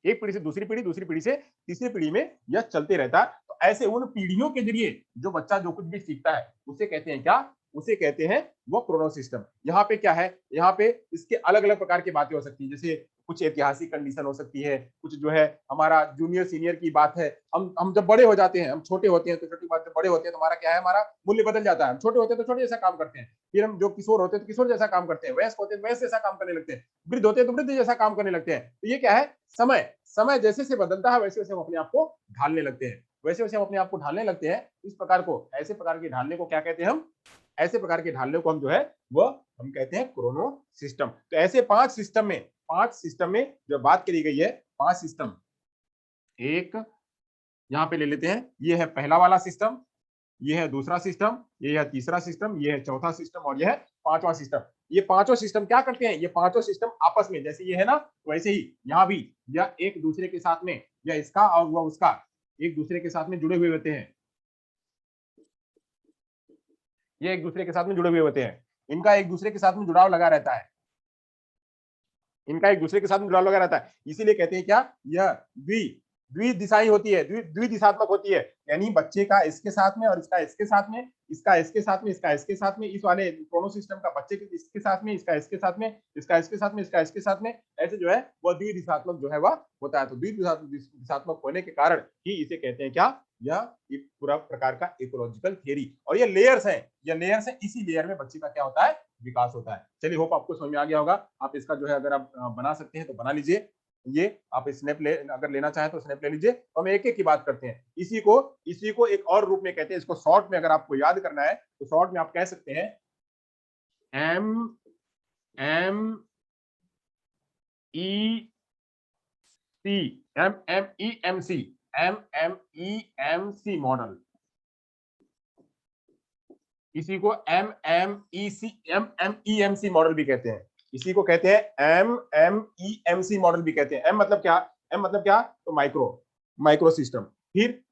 एक पीढ़ी से दूसरी पीढ़ी, दूसरी पीढ़ी से तीसरी पीढ़ी में यह चलते रहता है। तो ऐसे उन पीढ़ियों के जरिए जो बच्चा जो कुछ भी सीखता है, उसे कहते हैं क्या, उसे कहते हैं वो क्रोनो सिस्टम। यहाँ पे क्या है, यहाँ पे इसके अलग अलग प्रकार की बातें हो सकती है, जैसे कुछ ऐतिहासिक कंडीशन हो सकती है, कुछ जो है हमारा जूनियर सीनियर की बात है। हम जब बड़े हो जाते हैं, हम छोटे होते हैं तो छोटी बात, जब बड़े होते हैं तो हमारा क्या है, हमारा मूल्य बदल जाता है। हम छोटे होते हैं तो छोटे जैसा काम करते हैं, फिर हम जो किशोर होते हैं तो किशोर जैसा काम करते हैं, वयस्क होते हैं तो वयस्क जैसा काम करने लगते हैं, वृद्ध होते हैं तो वृद्ध जैसा काम करने लगते हैं। तो ये क्या है, समय समय जैसे से बदलता है वैसे वैसे हम अपने आप को ढालने लगते हैं, वैसे वैसे हम अपने आप को ढालने लगते हैं। इस प्रकार को, ऐसे प्रकार के ढालने को क्या कहते हैं हम, ऐसे प्रकार के ढालने को हम जो है वो हम कहते हैं क्रोनो सिस्टम। तो ऐसे पांच सिस्टम में जो बात करी गई है, पांच सिस्टम, एक यहां पे ले लेते हैं, ये है पहला वाला सिस्टम, ये है दूसरा सिस्टम, ये है तीसरा सिस्टम, ये है चौथा सिस्टम और ये है पांचवा सिस्टम। ये पांचों सिस्टम क्या करते हैं, ये पांचों सिस्टम आपस में, जैसे ये है ना वैसे ही यहाँ भी, या एक दूसरे के साथ में, या इसका और वह उसका एक दूसरे के साथ में जुड़े हुए होते हैं, ये एक दूसरे के साथ में जुड़े हुए होते हैं, इनका एक दूसरे के साथ में जुड़ाव लगा रहता है, इनका एक दूसरे के साथ में जुड़ाव लगा रहता है। इसीलिए कहते हैं क्या, यह द्विदिशाई होती है, द्विदिशात्मक होती है, यानी बच्चे का इसके साथ में और इसका इसके साथ में, इसका इसके साथ में, इसका इसके साथ में, इस वाले क्रोनो सिस्टम का बच्चे के इसके साथ में, इसका इसके साथ में, इसका इसके साथ में, इसका इसके साथ में, ऐसे जो है वह द्विदिशात्मक जो है वह होता है। तो द्विदिशात्मक होने के कारण ही इसे कहते हैं क्या, यह एक पूरा प्रकार का इकोलॉजिकल थियरी। और ये लेयर्स हैं, ये लेयर्स हैं, इसी लेयर में बच्चे का क्या होता है, विकास होता है। चलिए, होप आपको समझ में आ गया होगा। आप इसका जो है अगर आप बना सकते हैं तो बना लीजिए, ये आप स्नैप ले, अगर लेना चाहें तो स्नैप ले लीजिए। तो हम एक एक की बात करते हैं। इसी को एक और रूप में कहते हैं, इसको शॉर्ट में अगर आपको याद करना है तो शॉर्ट में आप कह सकते हैं M M E C, M M E M C, M M E M C model. इसी को M M E C, M M E M C model भी कहते हैं। इसी को कहते हैं M M E M C model भी कहते हैं। एम मतलब क्या, एम मतलब क्या, तो माइक्रो, माइक्रो सिस्टम। फिर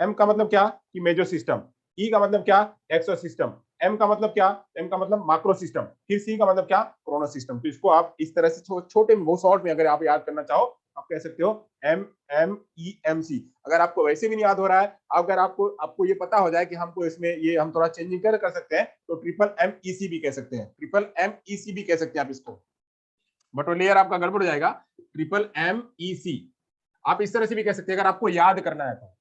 एम का मतलब क्या कि मेजर सिस्टम, ई का मतलब क्या, एक्सो सिस्टम, एम का मतलब क्या, एम का मतलब माक्रो सिस्टम, फिर सी का मतलब क्या, क्रोनो सिस्टम। तो इसको आप इस तरह से छोटे बहुत शॉर्ट में अगर आप याद करना चाहो, आप कह सकते हो M M E M C. अगर आपको वैसे भी नहीं याद हो रहा है, अगर आपको आपको ये पता हो जाए कि हमको इसमें ये हम थोड़ा चेंजिंग कर सकते हैं, तो ट्रिपल एम ई सी भी कह सकते हैं, ट्रिपल एम ई सी भी कह सकते हैं आप इसको, बट वो लेयर आपका गड़बड़ हो जाएगा। ट्रिपल एम ई सी आप इस तरह से भी कह सकते हैं अगर आपको याद करना है तो,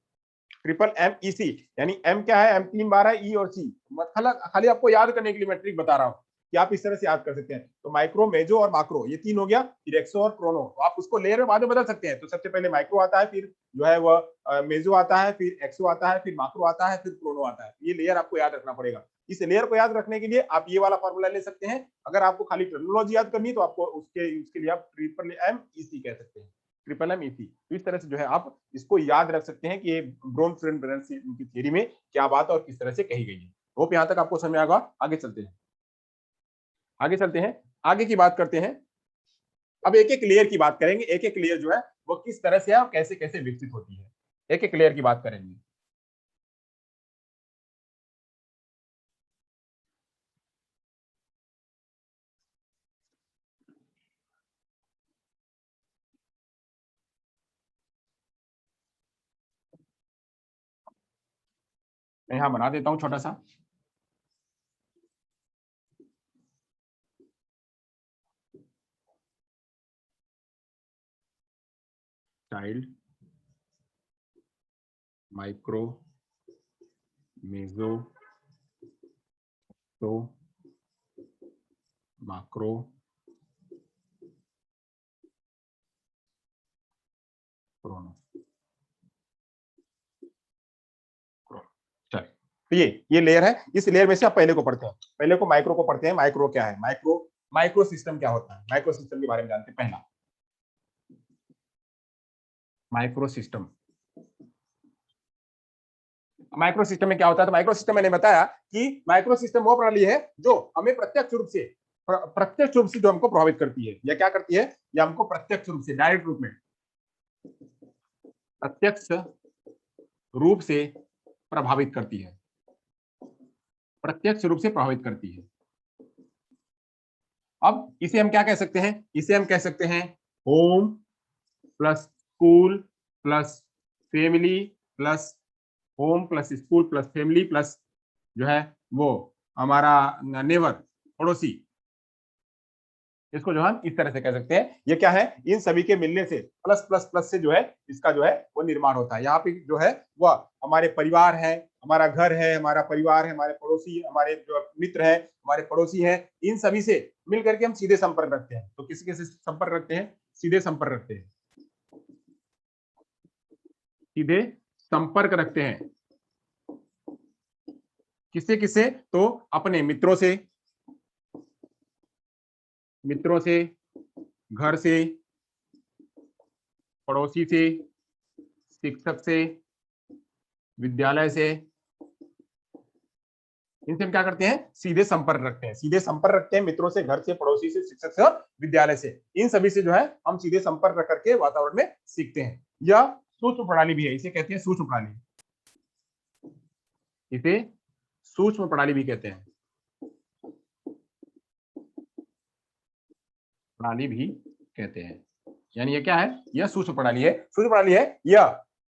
ट्रिपल एम ई सी, यानी एम क्या है, एम 3 बार है, ई और सी, खाली आपको याद करने के लिए मैं ट्रिक बता रहा हूँ कि आप इस तरह से याद कर सकते हैं। तो माइक्रो, मेजो और माक्रो, ये तीन हो गया, फिर एक्सो और क्रोनो। तो आप उसको लेयर में बाद में बदल सकते हैं। तो सबसे पहले माइक्रो आता है, फिर जो है वह मेजो आता है, फिर एक्सो आता है, फिर माक्रो आता है, फिर क्रोनो आता है। ये लेयर आपको याद रखना पड़ेगा। इस लेयर को याद रखने के लिए आप ये वाला फॉर्मूला ले सकते हैं। अगर आपको खाली टर्मिनोलॉजी याद करनी है तो आपको उसके लिए आप ट्रिपल एम ई सी कह सकते हैं, ट्रिपल एम ई सी। तो इस तरह से जो है आप इसको याद रख सकते हैं कि ये ब्रोन-फ्रेंड की थ्योरी में क्या बात और किस तरह से कही गई है। होप यहाँ तक आपको समझ में आएगा। आगे चलते हैं, आगे चलते हैं, आगे की बात करते हैं। अब एक एक लेयर की बात करेंगे, एक एक लेयर जो है वो किस तरह से और कैसे कैसे विकसित होती है, एक एक लेयर की बात करेंगे। मैं यहाँ बना देता हूँ छोटा सा चाइल्ड, माइक्रो, मेजो, तो माक्रो, क्रोनो। चलिए, तो ये लेयर है। इस लेयर में से आप पहले को पढ़ते हैं, पहले को माइक्रो को पढ़ते हैं। माइक्रो क्या है, माइक्रो, माइक्रो सिस्टम क्या होता है, माइक्रो सिस्टम के बारे में जानते हैं। पहला माइक्रो सिस्टम, माइक्रो सिस्टम में क्या होता है, तो माइक्रो सिस्टम मैंने बताया कि माइक्रो सिस्टम वो प्रणाली है जो हमें प्रत्यक्ष रूप से जो हमको प्रभावित करती है, या क्या करती है, या हमको प्रत्यक्ष रूप से, डायरेक्ट रूप में, प्रत्यक्ष रूप से प्रभावित करती है, प्रत्यक्ष रूप से प्रभावित करती है। अब इसे हम क्या कह सकते हैं, इसे हम कह सकते हैं home plus school plus family plus home plus school plus family plus जो है वो हमारा नेवर, पड़ोसी, इसको जो हम इस तरह से कह सकते हैं। ये क्या है, इन सभी के मिलने से प्लस प्लस प्लस से जो है इसका जो है वो निर्माण होता है। यहाँ पे जो है वह हमारे परिवार है, हमारा घर है, हमारा परिवार है, हमारे पड़ोसी, हमारे जो मित्र है, हमारे पड़ोसी है, इन सभी से मिल करके हम सीधे संपर्क रखते हैं। तो किसी किसी संपर्क रखते हैं, सीधे संपर्क रखते हैं, सीधे संपर्क रखते हैं। किससे किससे, तो अपने मित्रों से, घर से, पड़ोसी से, शिक्षक से, विद्यालय से, इनसे हम क्या करते हैं, सीधे संपर्क रखते हैं। सीधे संपर्क रखते हैं मित्रों से, घर से, पड़ोसी से, शिक्षक से और विद्यालय से। इन सभी से जो है हम सीधे संपर्क रख करके वातावरण में सीखते हैं। यह सूक्ष्म प्रणाली भी है, इसे कहते हैं सूक्ष्म प्रणाली, इसे सूक्ष्म प्रणाली भी कहते हैं, प्रणाली भी कहते हैं। यानी ये क्या है, यह सूक्ष्म प्रणाली है। सूक्ष्म प्रणाली है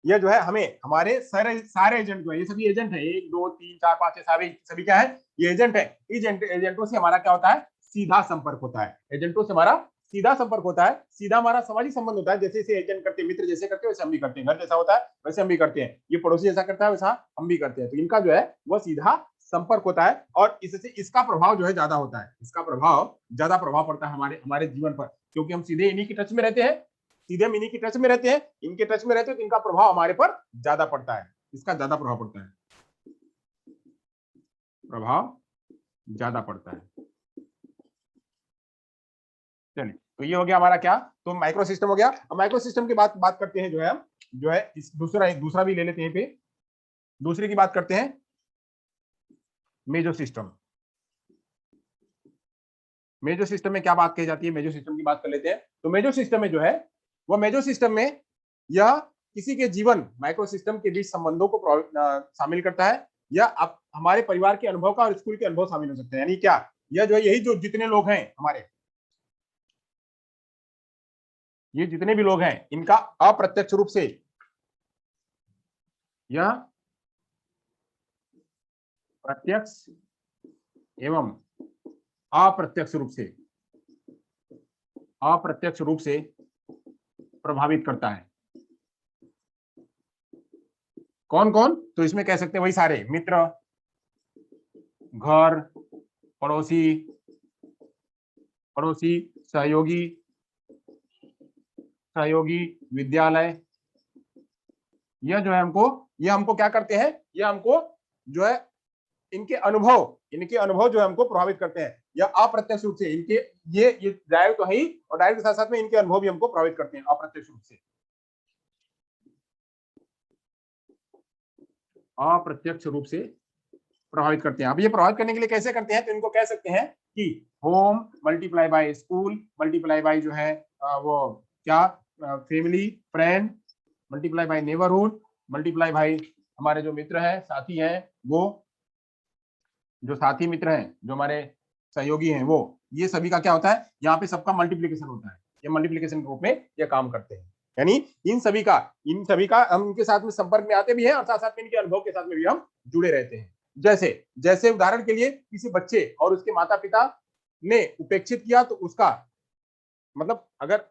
यह जो है हमें हमारे सारे सारे एजेंट जो है, ये सभी एजेंट है, 1 2 3 4 5 6 सभी क्या है, ये एजेंट है। एजेंटों से हमारा क्या होता है, सीधा संपर्क होता है। एजेंटों से हमारा सीधा संपर्क होता है, सीधा हमारा सामाजिक संबंध होता है। जैसे जैसे एजेंट करते हैं, मित्र जैसे करते हैं वैसे हम भी करते हैं, घर जैसा होता है वैसे हम भी करते हैं, ये पड़ोसी जैसा करता है वैसा हम भी करते हैं। तो इनका जो है वह सीधा संपर्क होता है और इससे इसका प्रभाव जो है ज्यादा होता है, इसका प्रभाव ज्यादा प्रभाव पड़ता है हमारे हमारे जीवन पर, क्योंकि हम सीधे इन्हीं की टच में रहते हैं, सीधे हम इन्हीं की टच में रहते हैं, इनके टच में रहते हैं, तो इनका प्रभाव हमारे पर ज्यादा पड़ता है, इसका ज्यादा प्रभाव पड़ता है, प्रभाव ज्यादा पड़ता है। चलिए, तो ये हो गया हमारा क्या, तो माइक्रो सिस्टम हो गया। अब माइक्रो सिस्टम की बात करते हैं, जो है हम जो है इस दूसरा भी ले लेते हैं पे, दूसरे की बात करते हैं, मेजो सिस्टम। मेजो सिस्टम में क्या बात कही जाती है, मेजो सिस्टम की बात कर लेते हैं। तो मेजो सिस्टम में जो है वो मेजो सिस्टम में यह किसी के जीवन माइक्रो सिस्टम के बीच संबंधों को शामिल करता है, या अब हमारे परिवार के अनुभव का और स्कूल के अनुभव शामिल हो सकते हैं। यानी क्या, यह जो है यही जो जितने लोग हैं हमारे, ये जितने भी लोग हैं, इनका अप्रत्यक्ष रूप से यह प्रत्यक्ष एवं अप्रत्यक्ष रूप से प्रभावित करता है। कौन कौन, तो इसमें कह सकते हैं वही सारे मित्र, घर, पड़ोसी, सहयोगी, विद्यालय, यह जो है हमको क्या करते हैं, यह हमको जो है इनके अनुभव जो है हमको प्रभावित करते हैं, या अप्रत्यक्ष रूप से इनके ये डायरेक्ट तो है ही, और डायरेक्ट के साथ साथ में इनके अनुभव भी हमको प्रभावित करते हैं अप्रत्यक्ष रूप से, अप्रत्यक्ष रूप से प्रभावित करते हैं। अब ये प्रभावित करने के लिए कैसे करते हैं, तो इनको कह सकते हैं कि home multiply by school multiply by जो है वो क्या, family, friend, multiply by neighbourhood, multiply by हमारे जो मित्र हैं, साथी हैं, वो जो साथी मित्र हैं, जो हमारे सहयोगी हैं, वो ये सभी का क्या होता है, यहाँ पे सबका मल्टीप्लीकेशन होता है। ये मल्टीप्लीकेशन के रूप में ये काम करते हैं। यानी इन सभी का हम इनके साथ में संपर्क में आते भी हैं और साथ साथ में इनके अनुभव के साथ में भी हम जुड़े रहते हैं। जैसे उदाहरण के लिए किसी बच्चे और उसके माता पिता ने उपेक्षित किया, तो उसका मतलब अगर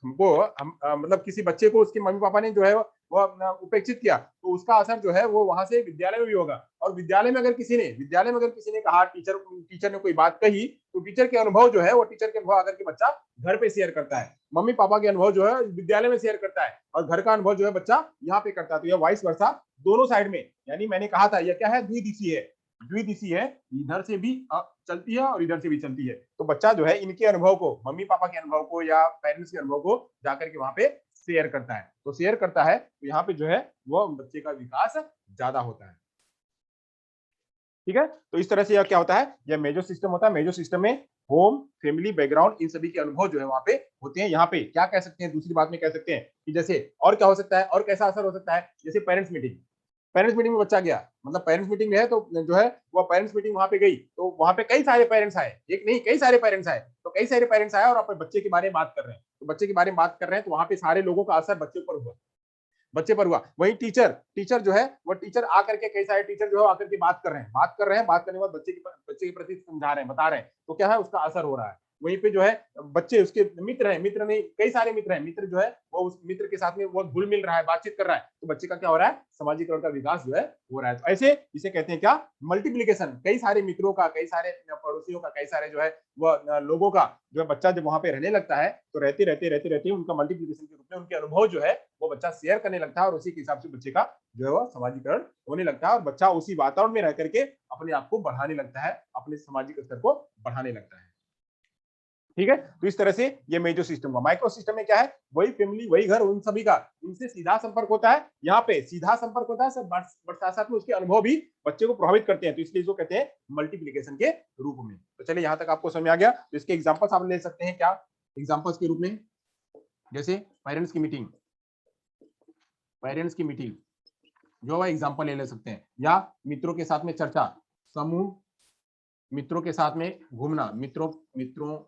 मतलब किसी बच्चे को उसके मम्मी पापा ने जो है वो उपेक्षित किया, तो उसका असर जो है वो वहां से विद्यालय में भी होगा। और विद्यालय में अगर किसी ने कहा, टीचर ने कोई बात कही, तो टीचर के अनुभव जो है वो टीचर के अनुभव आकर के बच्चा घर पे शेयर करता है, मम्मी पापा के अनुभव जो है विद्यालय में शेयर करता है, और घर का अनुभव जो है बच्चा यहाँ पे करता है। तो यह वाइस वर्सा दोनों साइड में, यानी मैंने कहा था यह क्या है, द्विदिशीय है, इधर से भी चलती है और इधर से भी चलती है। तो बच्चा जो है इनके अनुभव को, मम्मी पापा के अनुभव को या पेरेंट्स के अनुभव को जाकर के वहां पे शेयर करता है। तो शेयर करता है, तो यहाँ पे जो है वो बच्चे का विकास ज्यादा होता है। ठीक है, तो इस तरह से यह क्या होता है, यह मेजो सिस्टम होता है। मेजो सिस्टम में होम, फैमिली, बैकग्राउंड, इन सभी के अनुभव जो है वहां पे होते हैं। यहाँ पे क्या कह सकते हैं, दूसरी बात में कह सकते हैं कि जैसे और क्या हो सकता है, और कैसा असर हो सकता है, जैसे पेरेंट्स मीटिंग में बच्चा गया, मतलब पेरेंट्स मीटिंग है, तो जो है वो पेरेंट्स मीटिंग वहां पे गई, तो वहां पे कई सारे पेरेंट्स आए, एक नहीं कई सारे पेरेंट्स आए, तो कई सारे पेरेंट्स आए और अपने बच्चे के बारे में बात कर रहे हैं, तो बच्चे के बारे में बात कर रहे हैं, तो वहां पे सारे लोगों का असर बच्चे पर हुआ। बच्चे पर हुआ। वहीं टीचर टीचर जो है वो टीचर आकर के, कई सारे टीचर जो है आकर के बात कर रहे हैं, बात करने के बाद बच्चे के प्रति समझा रहे हैं, बता रहे हैं, तो क्या है उसका असर हो रहा है। वहीं पे जो है बच्चे उसके मित्र हैं, मित्र नहीं कई सारे मित्र हैं, मित्र जो है वो उस मित्र के साथ में वो घुल मिल रहा है, बातचीत कर रहा है, तो बच्चे का क्या हो रहा है, सामाजिकरण का विकास जो है हो रहा है। तो ऐसे इसे कहते हैं क्या, मल्टीप्लीकेशन। कई सारे मित्रों का, कई सारे पड़ोसियों का, कई सारे जो है वह लोगों का जो है बच्चा जब वहां पे रहने लगता है तो रहते उनका मल्टीप्लीकेशन के रूप में उनके अनुभव जो है वो बच्चा शेयर करने लगता है, और उसी के हिसाब से बच्चे का जो है वो सामाजिकरण होने लगता है, और बच्चा उसी वातावरण में रह करके अपने आप को बढ़ाने लगता है, अपने सामाजिक स्तर को बढ़ाने लगता है। ठीक है, तो इस तरह से ये मेजो सिस्टम हुआ। माइक्रो सिस्टम में क्या है, वही फैमिली, वही घर, उन सभी का उनसे सीधा संपर्क होता है, यहाँ पे सीधा संपर्क होता है सब, साथ साथ में उसके अनुभव भी बच्चे को प्रभावित करते हैं, तो इसलिए इसको कहते हैं मल्टीप्लीकेशन के रूप में। तो चलिए यहाँ तक आपको समझ में आ गया। तो इसके एग्जाम्पल्स आप ले सकते हैं क्या, एग्जाम्पल्स के रूप में, जैसे पेरेंट्स की मीटिंग, पेरेंट्स की मीटिंग जो है एग्जाम्पल ले सकते हैं, या मित्रों के साथ में चर्चा, समूह, मित्रों के साथ में घूमना, मित्रों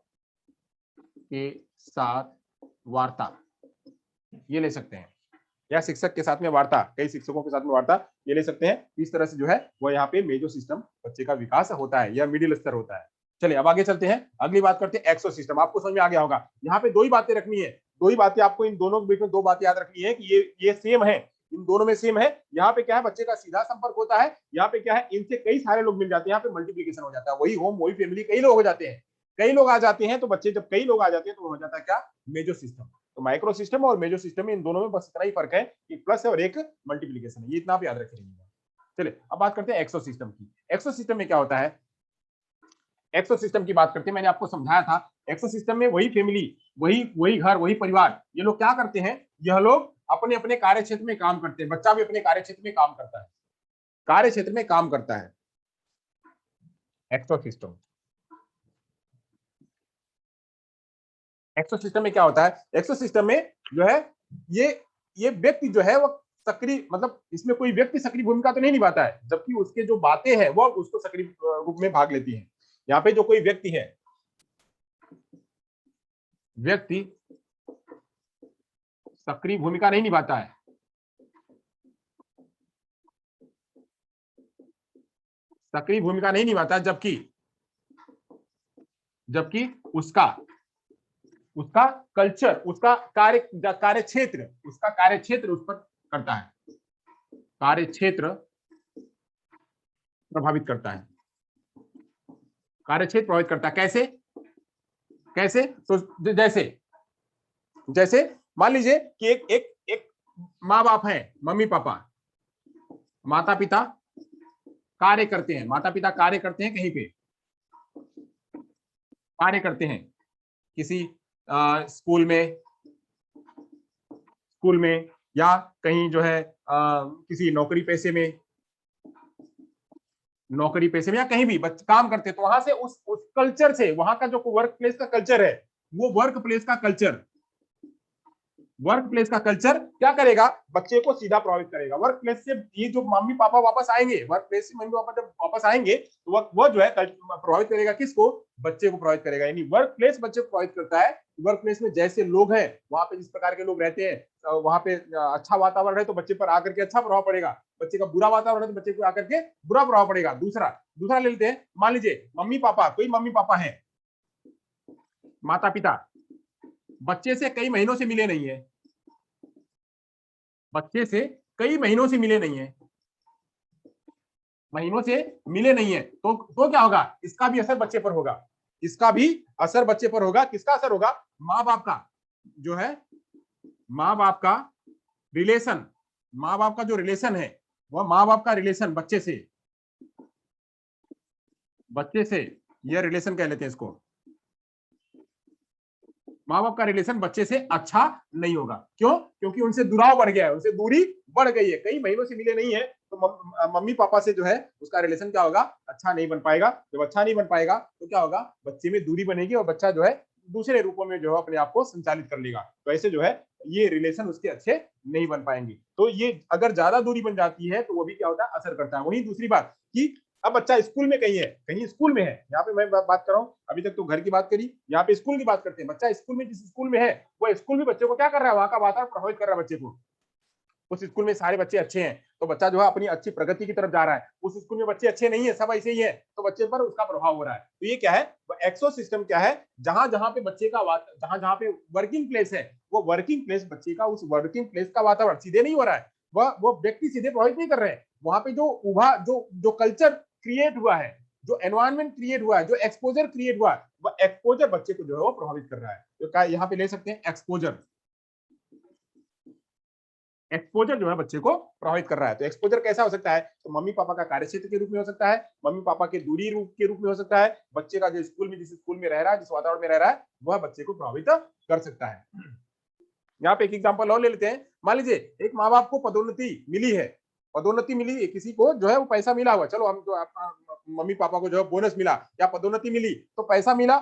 के साथ वार्ता, ये ले सकते हैं, या शिक्षक के साथ में वार्ता, कई शिक्षकों के साथ में वार्ता, ये ले सकते हैं। इस तरह से जो है वो यहाँ पे मेजो सिस्टम बच्चे का विकास होता है, या मिडिल स्तर होता है। चलिए अब आगे चलते हैं, अगली बात करते हैं एक्सो सिस्टम। आपको समझ में आ गया होगा, यहाँ पे दो ही बातें रखनी है, दो ही बातें आपको इन दोनों के बीच में दो बातें याद रखनी है कि ये सेम है, इन दोनों में सेम है। यहाँ पे क्या है, बच्चे का सीधा संपर्क होता है, यहाँ पे क्या है, इनसे कई सारे लोग मिल जाते हैं, यहाँ पे मल्टीप्लीकेशन हो जाता है, वही होम वही फैमिली, कई लोग हो जाते हैं, कई लोग आ जाते हैं, तो बच्चे जब कई लोग आ जाते हैं तो हो जाता है क्या, मेजो सिस्टम। तो माइक्रो सिस्टम और मेजो सिस्टम में इन दोनों में बस इतना ही फर्क है, एक प्लस है और एक मल्टीप्लीकेशन है, ये इतना आप याद रखेंगे। चलिए अब बात करते हैं एक्सो सिस्टम की। एक्सो सिस्टम में क्या होता है, एक्सो सिस्टम की बात करते हैं, मैंने आपको समझाया था, एक्सो सिस्टम में वही फैमिली, वही घर, वही परिवार, ये लोग क्या करते हैं, यह लोग अपने अपने कार्य क्षेत्र में काम करते हैं, बच्चा भी अपने कार्य क्षेत्र में काम करता है, कार्य क्षेत्र में काम करता है। एक्सो सिस्टम, एक्सो सिस्टम में क्या होता है, एक्सो सिस्टम में जो है ये व्यक्ति जो है वो सक्रिय, मतलब इसमें कोई व्यक्ति सक्रिय भूमिका तो नहीं निभाता है, जबकि उसके जो बातें हैं वो उसको सक्रिय रूप में भाग लेती हैं। यहाँ पे जो कोई व्यक्ति है, व्यक्ति सक्रिय भूमिका नहीं निभाता है, सक्रिय भूमिका नहीं निभाता, जबकि उसका उसका कल्चर, उसका कार्य क्षेत्र, उसका कार्य क्षेत्र उस पर करता है, कार्य क्षेत्र प्रभावित करता है, कार्य क्षेत्र प्रभावित करता है। कैसे कैसे, तो जैसे मान लीजिए कि एक माँ बाप है, मम्मी पापा, माता पिता कार्य करते हैं, माता पिता कार्य करते हैं, कहीं पे कार्य करते हैं, किसी स्कूल में या कहीं जो है किसी नौकरी पेशे में या कहीं भी काम करते हैं, तो वहां से उस कल्चर से, वहां का जो वर्क प्लेस का कल्चर है, वो वर्क प्लेस का कल्चर क्या करेगा, बच्चे को सीधा प्रभावित करेगा। वर्क प्लेस से ये जो मम्मी पापा वापस आएंगे, वर्क प्लेस से मम्मी पापा जब वापस आएंगे तो वो जो है प्रभावित करेगा, किसको, बच्चे को प्रभावित करेगा। यानी वर्क प्लेस बच्चे को प्रभावित करता है। वर्क प्लेस में जैसे लोग हैं, वहां पे जिस प्रकार के लोग रहते हैं, वहां पे अच्छा वातावरण है तो बच्चे पर आकर के अच्छा प्रभाव पड़ेगा, बच्चे का बुरा वातावरण है तो बच्चे को आकर के बुरा प्रभाव पड़ेगा। दूसरा ले लेते हैं, मान लीजिए मम्मी पापा है, माता पिता बच्चे से कई महीनों से मिले नहीं है, बच्चे से कई महीनों से मिले नहीं है, तो क्या होगा, इसका भी असर बच्चे पर होगा, इसका भी असर बच्चे पर होगा। किसका असर होगा, माँ बाप का जो है, माँ बाप का जो रिलेशन है, वह माँ बाप का रिलेशन बच्चे से यह रिलेशन कह लेते हैं इसको, माँ बाप का रिलेशन बच्चे से अच्छा नहीं होगा। क्यों, क्योंकि उनसे दुराव बढ़ गया है, उनसे दूरी बढ़ गई है, कई महीनों से मिले नहीं है, तो मम्मी पापा से जो है उसका रिलेशन क्या होगा, अच्छा नहीं बन पाएगा। जब अच्छा नहीं बन पाएगा तो क्या होगा, बच्चे में दूरी बनेगी और बच्चा जो है दूसरे रूपों में जो है अपने आप को संचालित कर लेगा। तो ऐसे जो है ये रिलेशन उसके अच्छे नहीं बन पाएंगे। तो ये अगर ज्यादा दूरी बन जाती है तो वो भी क्या होता है, असर करता है। वहीं दूसरी बात कि अब बच्चा स्कूल में कहीं स्कूल में है, यहाँ पे मैं बात कर रहा हूँ, अभी तक तो घर की बात करी, यहाँ पे स्कूल की बात करते हैं। बच्चा स्कूल में, जिस स्कूल में है वो स्कूल भी बच्चे को क्या कर रहा है, वहां का वातावरण प्रभावित कर रहा है बच्चे को, उस स्कूल में सारे बच्चे अच्छे हैं तो बच्चा जो है अपनी अच्छी प्रगति की तरफ जा रहा है, उस स्कूल में बच्चे अच्छे नहीं है, सब ऐसे ही है, तो बच्चे पर उसका प्रभाव हो रहा है। तो ये क्या है, एक्सो सिस्टम क्या है, जहां जहां पे बच्चे का जहां जहां पे वर्किंग प्लेस है, वो वर्किंग प्लेस बच्चे का उस वर्किंग प्लेस का वातावरण सीधे नहीं हो रहा है, वो व्यक्ति सीधे प्रभावित नहीं कर रहे हैं, वहां पे जो उभा जो कल्चर क्रिएट हुआ है, जो एनवायरमेंट क्रिएट हुआ है, जो एक्सपोजर क्रिएट हुआ है, वो एक्सपोजर बच्चे को जो है वो प्रभावित कर रहा है। तो यहाँ पे ले सकते हैं एक्सपोजर, एक्सपोजर जो है बच्चे को प्रभावित कर रहा है। तो एक्सपोजर कैसा हो सकता है, तो मम्मी पापा का कार्यक्षेत्र के रूप में हो सकता है, मम्मी पापा के दूरी रूप के रूप में हो सकता है, बच्चे का जो स्कूल में जिस स्कूल में रह रहा है, जिस वातावरण में रह रहा है, वह बच्चे को प्रभावित कर सकता है। यहाँ पे एक एग्जांपल और ले लेते हैं। मान लीजिए एक माँ बाप को पदोन्नति मिली है, पदोन्नति मिली, किसी को जो है वो पैसा मिला हुआ, चलो हम तो मम्मी पापा को जो है बोनस मिला या पदोन्नति मिली, तो पैसा मिला,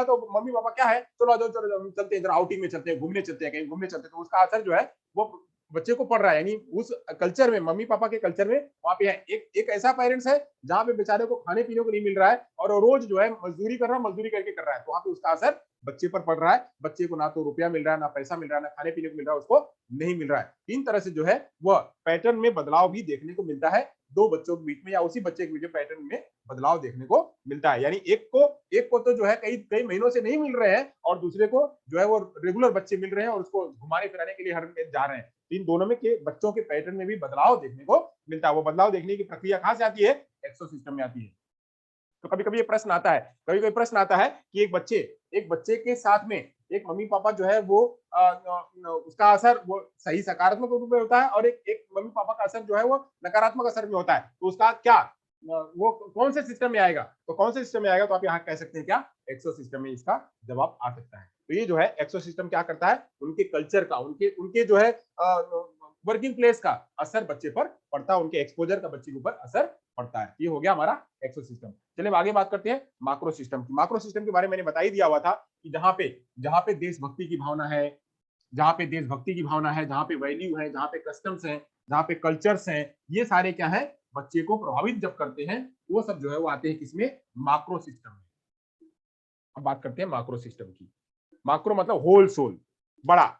तो मम्मी पापा क्या है, चलो चलो हम चलते हैं, आउटिंग में चलते हैं, घूमने चलते हैं, कहीं घूमने चलते हैं, तो उसका असर जो है वो बच्चे को पड़ रहा है, यानी उस कल्चर में, मम्मी पापा के कल्चर में वहां पे है एक ऐसा पेरेंट्स है जहां पे बेचारे को खाने पीने को नहीं मिल रहा है और रोज जो है मजदूरी कर रहा है, मजदूरी करके कर रहा है, तो वहां पे उसका असर बच्चे पर पड़ रहा है। बच्चे को ना तो रुपया मिल रहा है, ना पैसा मिल रहा है, ना खाने पीने को मिल रहा है, उसको नहीं मिल रहा है। तीन तरह से जो है वह पैटर्न में बदलाव भी देखने को मिलता है, दो बच्चों के बीच में या उसी बच्चे के बीच में पैटर्न में बदलाव देखने को मिलता है। यानी एक को तो जो है कई कई महीनों से नहीं मिल रहे हैं और दूसरे को जो है वो रेगुलर बच्चे मिल रहे हैं और उसको घुमाने फिराने के लिए हर दिन जा रहे हैं। इन दोनों में के बच्चों के पैटर्न में भी बदलाव देखने को मिलता है। वो बदलाव देखने की प्रक्रिया कहां से आती है, एक्सो सिस्टम में आती है। तो कभी कभी ये प्रश्न आता है, कभी कभी प्रश्न आता है कि एक बच्चे के साथ में एक मम्मी पापा जो है वो उसका असर वो सही सकारात्मक रूप में होता है और एक मम्मी पापा का असर जो है वो नकारात्मक असर में होता है, तो उसका क्या वो कौन से सिस्टम में आएगा, तो कौन से सिस्टम में आएगा, तो आप यहाँ कह सकते हैं क्या, एक्सो सिस्टम में इसका जवाब आ सकता है। तो ये जो है एक्सो सिस्टम क्या करता है, उनके कल्चर का, उनके उनके जो है वर्किंग प्लेस का असर बच्चे पर पड़ता है, उनके एक्सपोजर का बच्चे के ऊपर असर पड़ता है। ये हो गया हमारा एक्सो सिस्टम। चलिए आगे बात करते हैं माक्रो सिस्टम की। माक्रो सिस्टम के बारे में मैंने बता ही दिया हुआ था कि जहां पे देशभक्ति की भावना है, जहां पे देशभक्ति की भावना है, जहां पे वैल्यू है, जहां पे कस्टम्स हैं, जहां पे कल्चर्स हैं, ये सारे क्या है, बच्चे को प्रभावित जब करते हैं, वो सब जो है वो आते हैं किसमें, माक्रो सिस्टम में। अब बात करते हैं माक्रो सिस्टम की। माक्रो मतलब होल सोल, बड़ा।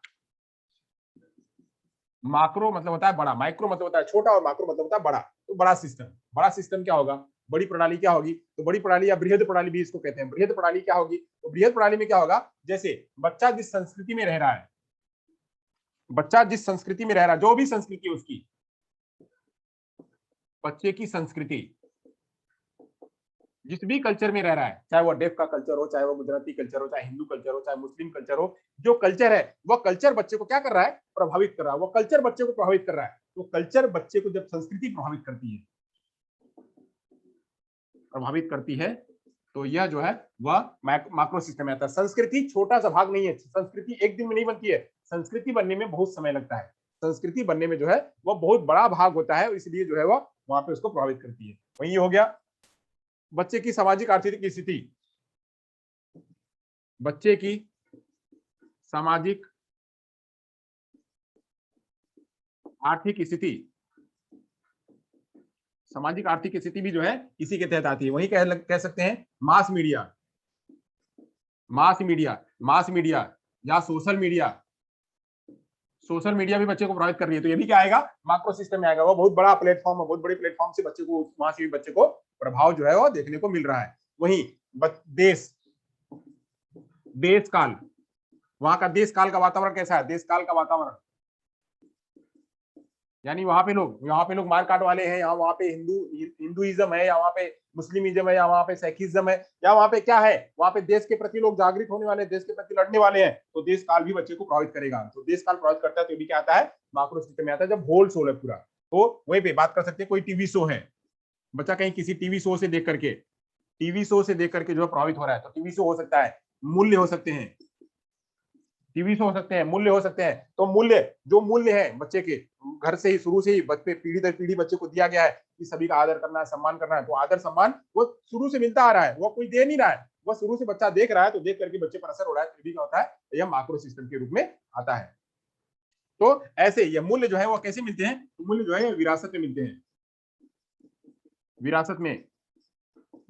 माक्रो मतलब होता है बड़ा, माइक्रो मतलब होता है छोटा और माक्रो मतलब होता है बड़ा। तो बड़ा सिस्टम क्या होगा, बड़ी प्रणाली क्या होगी, तो बड़ी प्रणाली या बृहद प्रणाली भी इसको कहते हैं। बृहद प्रणाली क्या होगी, तो बृहद प्रणाली में क्या होगा, जैसे बच्चा जिस संस्कृति में रह रहा है, बच्चा जिस संस्कृति में रह रहा है, जो भी संस्कृति है उसकी, बच्चे की संस्कृति जिस भी कल्चर में रह रहा है, चाहे वो डेफ का कल्चर हो, चाहे वो गुजराती कल्चर हो, चाहे हिंदू कल्चर हो, चाहे मुस्लिम कल्चर हो, जो कल्चर है वह कल्चर बच्चे को क्या कर रहा है, प्रभावित कर रहा है, वो कल्चर बच्चे को प्रभावित कर रहा है। तो कल्चर बच्चे को जब संस्कृति प्रभावित करती है तो यह जो है वह माक्रो सिस्टम में आता है। संस्कृति छोटा सा भाग नहीं है, संस्कृति एक दिन में नहीं बनती है, संस्कृति बनने में बहुत समय लगता है, संस्कृति बनने में जो है वह बहुत बड़ा भाग होता है, इसलिए जो है वह वहां पे उसको प्रभावित करती है। वही हो गया बच्चे की सामाजिक आर्थिक स्थिति, बच्चे की सामाजिक आर्थिक स्थिति, सामाजिक आर्थिक स्थिति भी जो है इसी के तहत आती है। वही कह सकते हैं मास मीडिया, मास मीडिया या सोशल मीडिया, सोशल मीडिया भी बच्चे को प्रभावित कर रही है, तो ये भी क्या आएगा, माक्रो सिस्टम में आएगा। वो बहुत बड़ा प्लेटफॉर्म है, बहुत बड़े प्लेटफॉर्म से बच्चे को, वहां से भी बच्चे को प्रभाव जो है वो देखने को मिल रहा है। वहीं देश देश काल, वहां का देश काल का वातावरण कैसा है, देश काल का वातावरण, यानी वहां पे लोग मारकाट वाले हैं, या वहां पे हिंदुइज्म है, या वहां पे मुस्लिमिज्म है, या वहां पे सिखिज्म है, या वहां पे क्या है, वहां पे देश के प्रति लोग जागृत होने वाले, देश के प्रति लड़ने वाले हैं, तो देश काल भी बच्चे को प्रभावित करेगा। तो देश काल प्रभावित करता है तो भी क्या आता है, माक्रो सिस्टम में आता है, जब होल सोल है पूरा। तो वहीं पे बात कर सकते हैं, कोई टीवी शो है, बच्चा कहीं किसी टीवी शो से देख करके जो है प्रभावित हो रहा है, तो टीवी शो हो सकता है, मूल्य हो सकते हैं, टीवी शो हो सकते हैं, मूल्य हो सकते हैं। तो मूल्य है बच्चे के घर से ही, शुरू से ही बच्चे पीढ़ी दर पीढ़ी बच्चे को दिया गया है कि सभी का आदर करना है, सम्मान करना है, तो आदर सम्मान वो शुरू से मिलता आ रहा है, वो कोई दे नहीं रहा है, वो शुरू से बच्चा देख रहा है, तो देख करके बच्चे पर असर हो रहा है, तो भी क्या होता है, यह माक्रो सिस्टम के रूप में आता है। तो ऐसे ये मूल्य जो है वो कैसे मिलते हैं, तो मूल्य जो है विरासत में मिलते हैं, विरासत में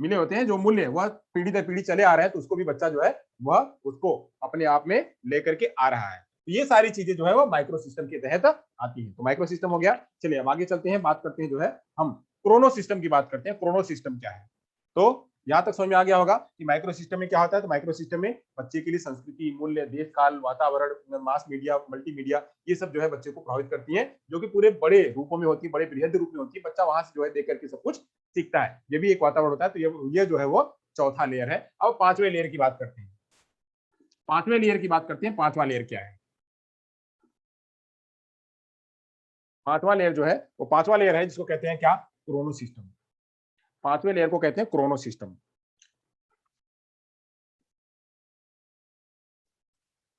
मिले होते हैं। जो मूल्य वह पीढ़ी दर पीढ़ी चले आ रहे हैं, तो उसको भी बच्चा जो है वह उसको अपने आप में लेकर के आ रहा है। तो ये सारी चीजें जो है वो माइक्रो सिस्टम के तहत आती है। तो माइक्रो सिस्टम हो गया। चलिए अब आगे चलते हैं, बात करते हैं जो है हम क्रोनो सिस्टम की बात करते हैं। क्रोनो सिस्टम क्या है? तो यहां तक समझ में आ गया होगा कि माइक्रो सिस्टम में क्या होता है। तो माइक्रो सिस्टम में बच्चे के लिए संस्कृति, मूल्य, देश काल, वातावरण, मास मीडिया, मल्टीमीडिया, ये सब जो है बच्चे को प्रभावित करती है, जो कि पूरे बड़े रूपों में होती है, बड़े बृहद रूप में होती है। बच्चा वहां से जो है देख करके सब कुछ सीखता है। ये भी एक वातावरण होता है। तो ये जो है वो चौथा लेयर है। अब पांचवें लेयर की बात करते हैं। पांचवें लेयर की बात करते हैं। पांचवा लेयर क्या है? पांचवा लेयर जो है वो पांचवा लेयर है जिसको कहते हैं क्या? Chrono system. पांचवें लेयर को कहते हैं क्रोनो सिस्टम।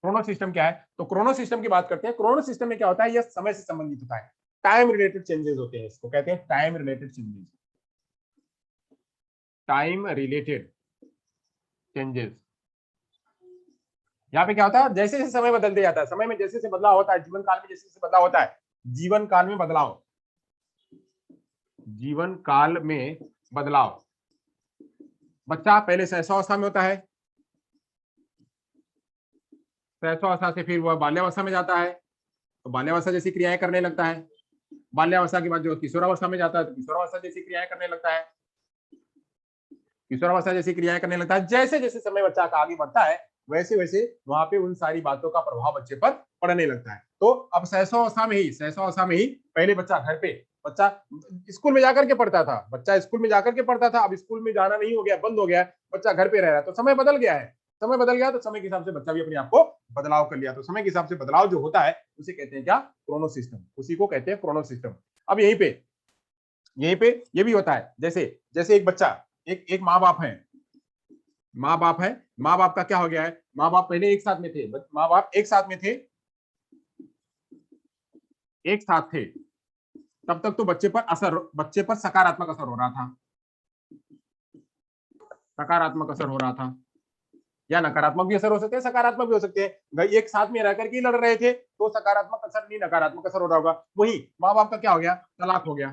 क्रोनो सिस्टम क्या है? तो क्रोनो सिस्टम की बात करते हैं। क्रोनो सिस्टम में क्या होता है? यह समय से संबंधित होता है। टाइम रिलेटेड चेंजेस होते हैं, इसको कहते हैं time related changes. Time related changes. यहाँ पे क्या होता है? जैसे जैसे समय बदलते जाता है, समय में जैसे जैसे बदलाव होता है, जीवन काल में जैसे जैसे बदलाव होता है, जीवन काल में बदलाव, जीवन काल में बदलाव। बच्चा पहले शैशवावस्था में होता है, शैशवावस्था से फिर वह बाल्यावस्था में जाता है, तो बाल्यावस्था जैसी क्रियाएं करने लगता है। बाल्यावस्था के बाद जो किशोरावस्था में जाता है, तो किशोरावस्था जैसी क्रियाएं करने लगता है। किशोरावस्था जैसी क्रियाएं करने लगता है। जैसे जैसे समय बच्चा का आगे बढ़ता है, वैसे वैसे वहां पे उन सारी बातों का प्रभाव बच्चे पर पड़ने लगता है। तो अब शैशवावस्था में ही पहले बच्चा घर पे, बच्चा स्कूल में जाकर के पढ़ता था, बच्चा स्कूल में जाकर के पढ़ता था। अब स्कूल में जाना नहीं हो गया, बंद हो गया, बच्चा घर पे रह रहा है। तो समय बदल गया है। समय बदल गया तो समय के हिसाब से बच्चा भी अपने आप को बदलाव कर लिया। तो समय के हिसाब से बदलाव जो होता है उसे कहते हैं क्या? Chrono system. उसी को कहते हैं क्रोनो सिस्टम। अब यहीं पे ये भी होता है। जैसे जैसे एक बच्चा, एक एक माँ बाप है, माँ बाप है, माँ बाप का क्या हो गया है? माँ बाप पहले एक साथ में थे, माँ बाप एक साथ में थे, एक साथ थे, तब तक तो बच्चे पर सकारात्मक असर हो रहा था, सकारात्मक असर हो रहा था, या नकारात्मक भी असर हो सकते हैं, सकारात्मक भी हो सकते हैं। भाई एक साथ में रह करके लड़ रहे थे तो सकारात्मक असर नहीं, नकारात्मक असर हो रहा होगा। वही माँ बाप का क्या हो गया? तलाक हो गया,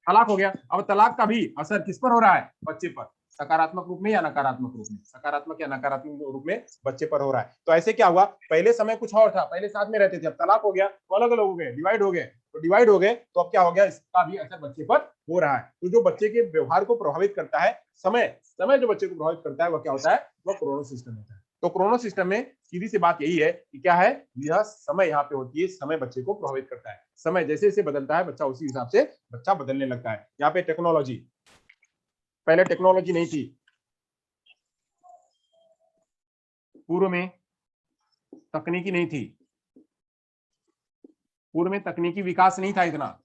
तलाक हो गया। अब तलाक का भी असर किस पर हो रहा है? बच्चे पर। सकारात्मक रूप में या नकारात्मक रूप में? सकारात्मक या नकारात्मक रूप में बच्चे पर हो रहा है। तो ऐसे क्या हुआ? पहले समय कुछ और था, पहले साथ में रहते थे, अब तलाक हो गया तो अलग अलग हो गए, डिवाइड हो गए। तो डिवाइड हो गए तो अब क्या हो गया? इसका भी असर बच्चे पर हो रहा है। तो जो बच्चे के व्यवहार को प्रभावित करता है, समय समय जो बच्चे को प्रभावित करता है, वह क्या होता है? वह क्रोनो सिस्टम होता है। तो क्रोनो सिस्टम में सीधी सी बात यही है कि क्या है? यह समय यहाँ पे होती है, समय बच्चे को प्रभावित करता है। समय जैसे जैसे बदलता है, बच्चा उसी हिसाब से बच्चा बदलने लगता है। यहाँ पे टेक्नोलॉजी, पहले टेक्नोलॉजी नहीं थी, पूर्व में तकनीकी नहीं थी, पूर्व में तकनीकी विकास नहीं था, इतना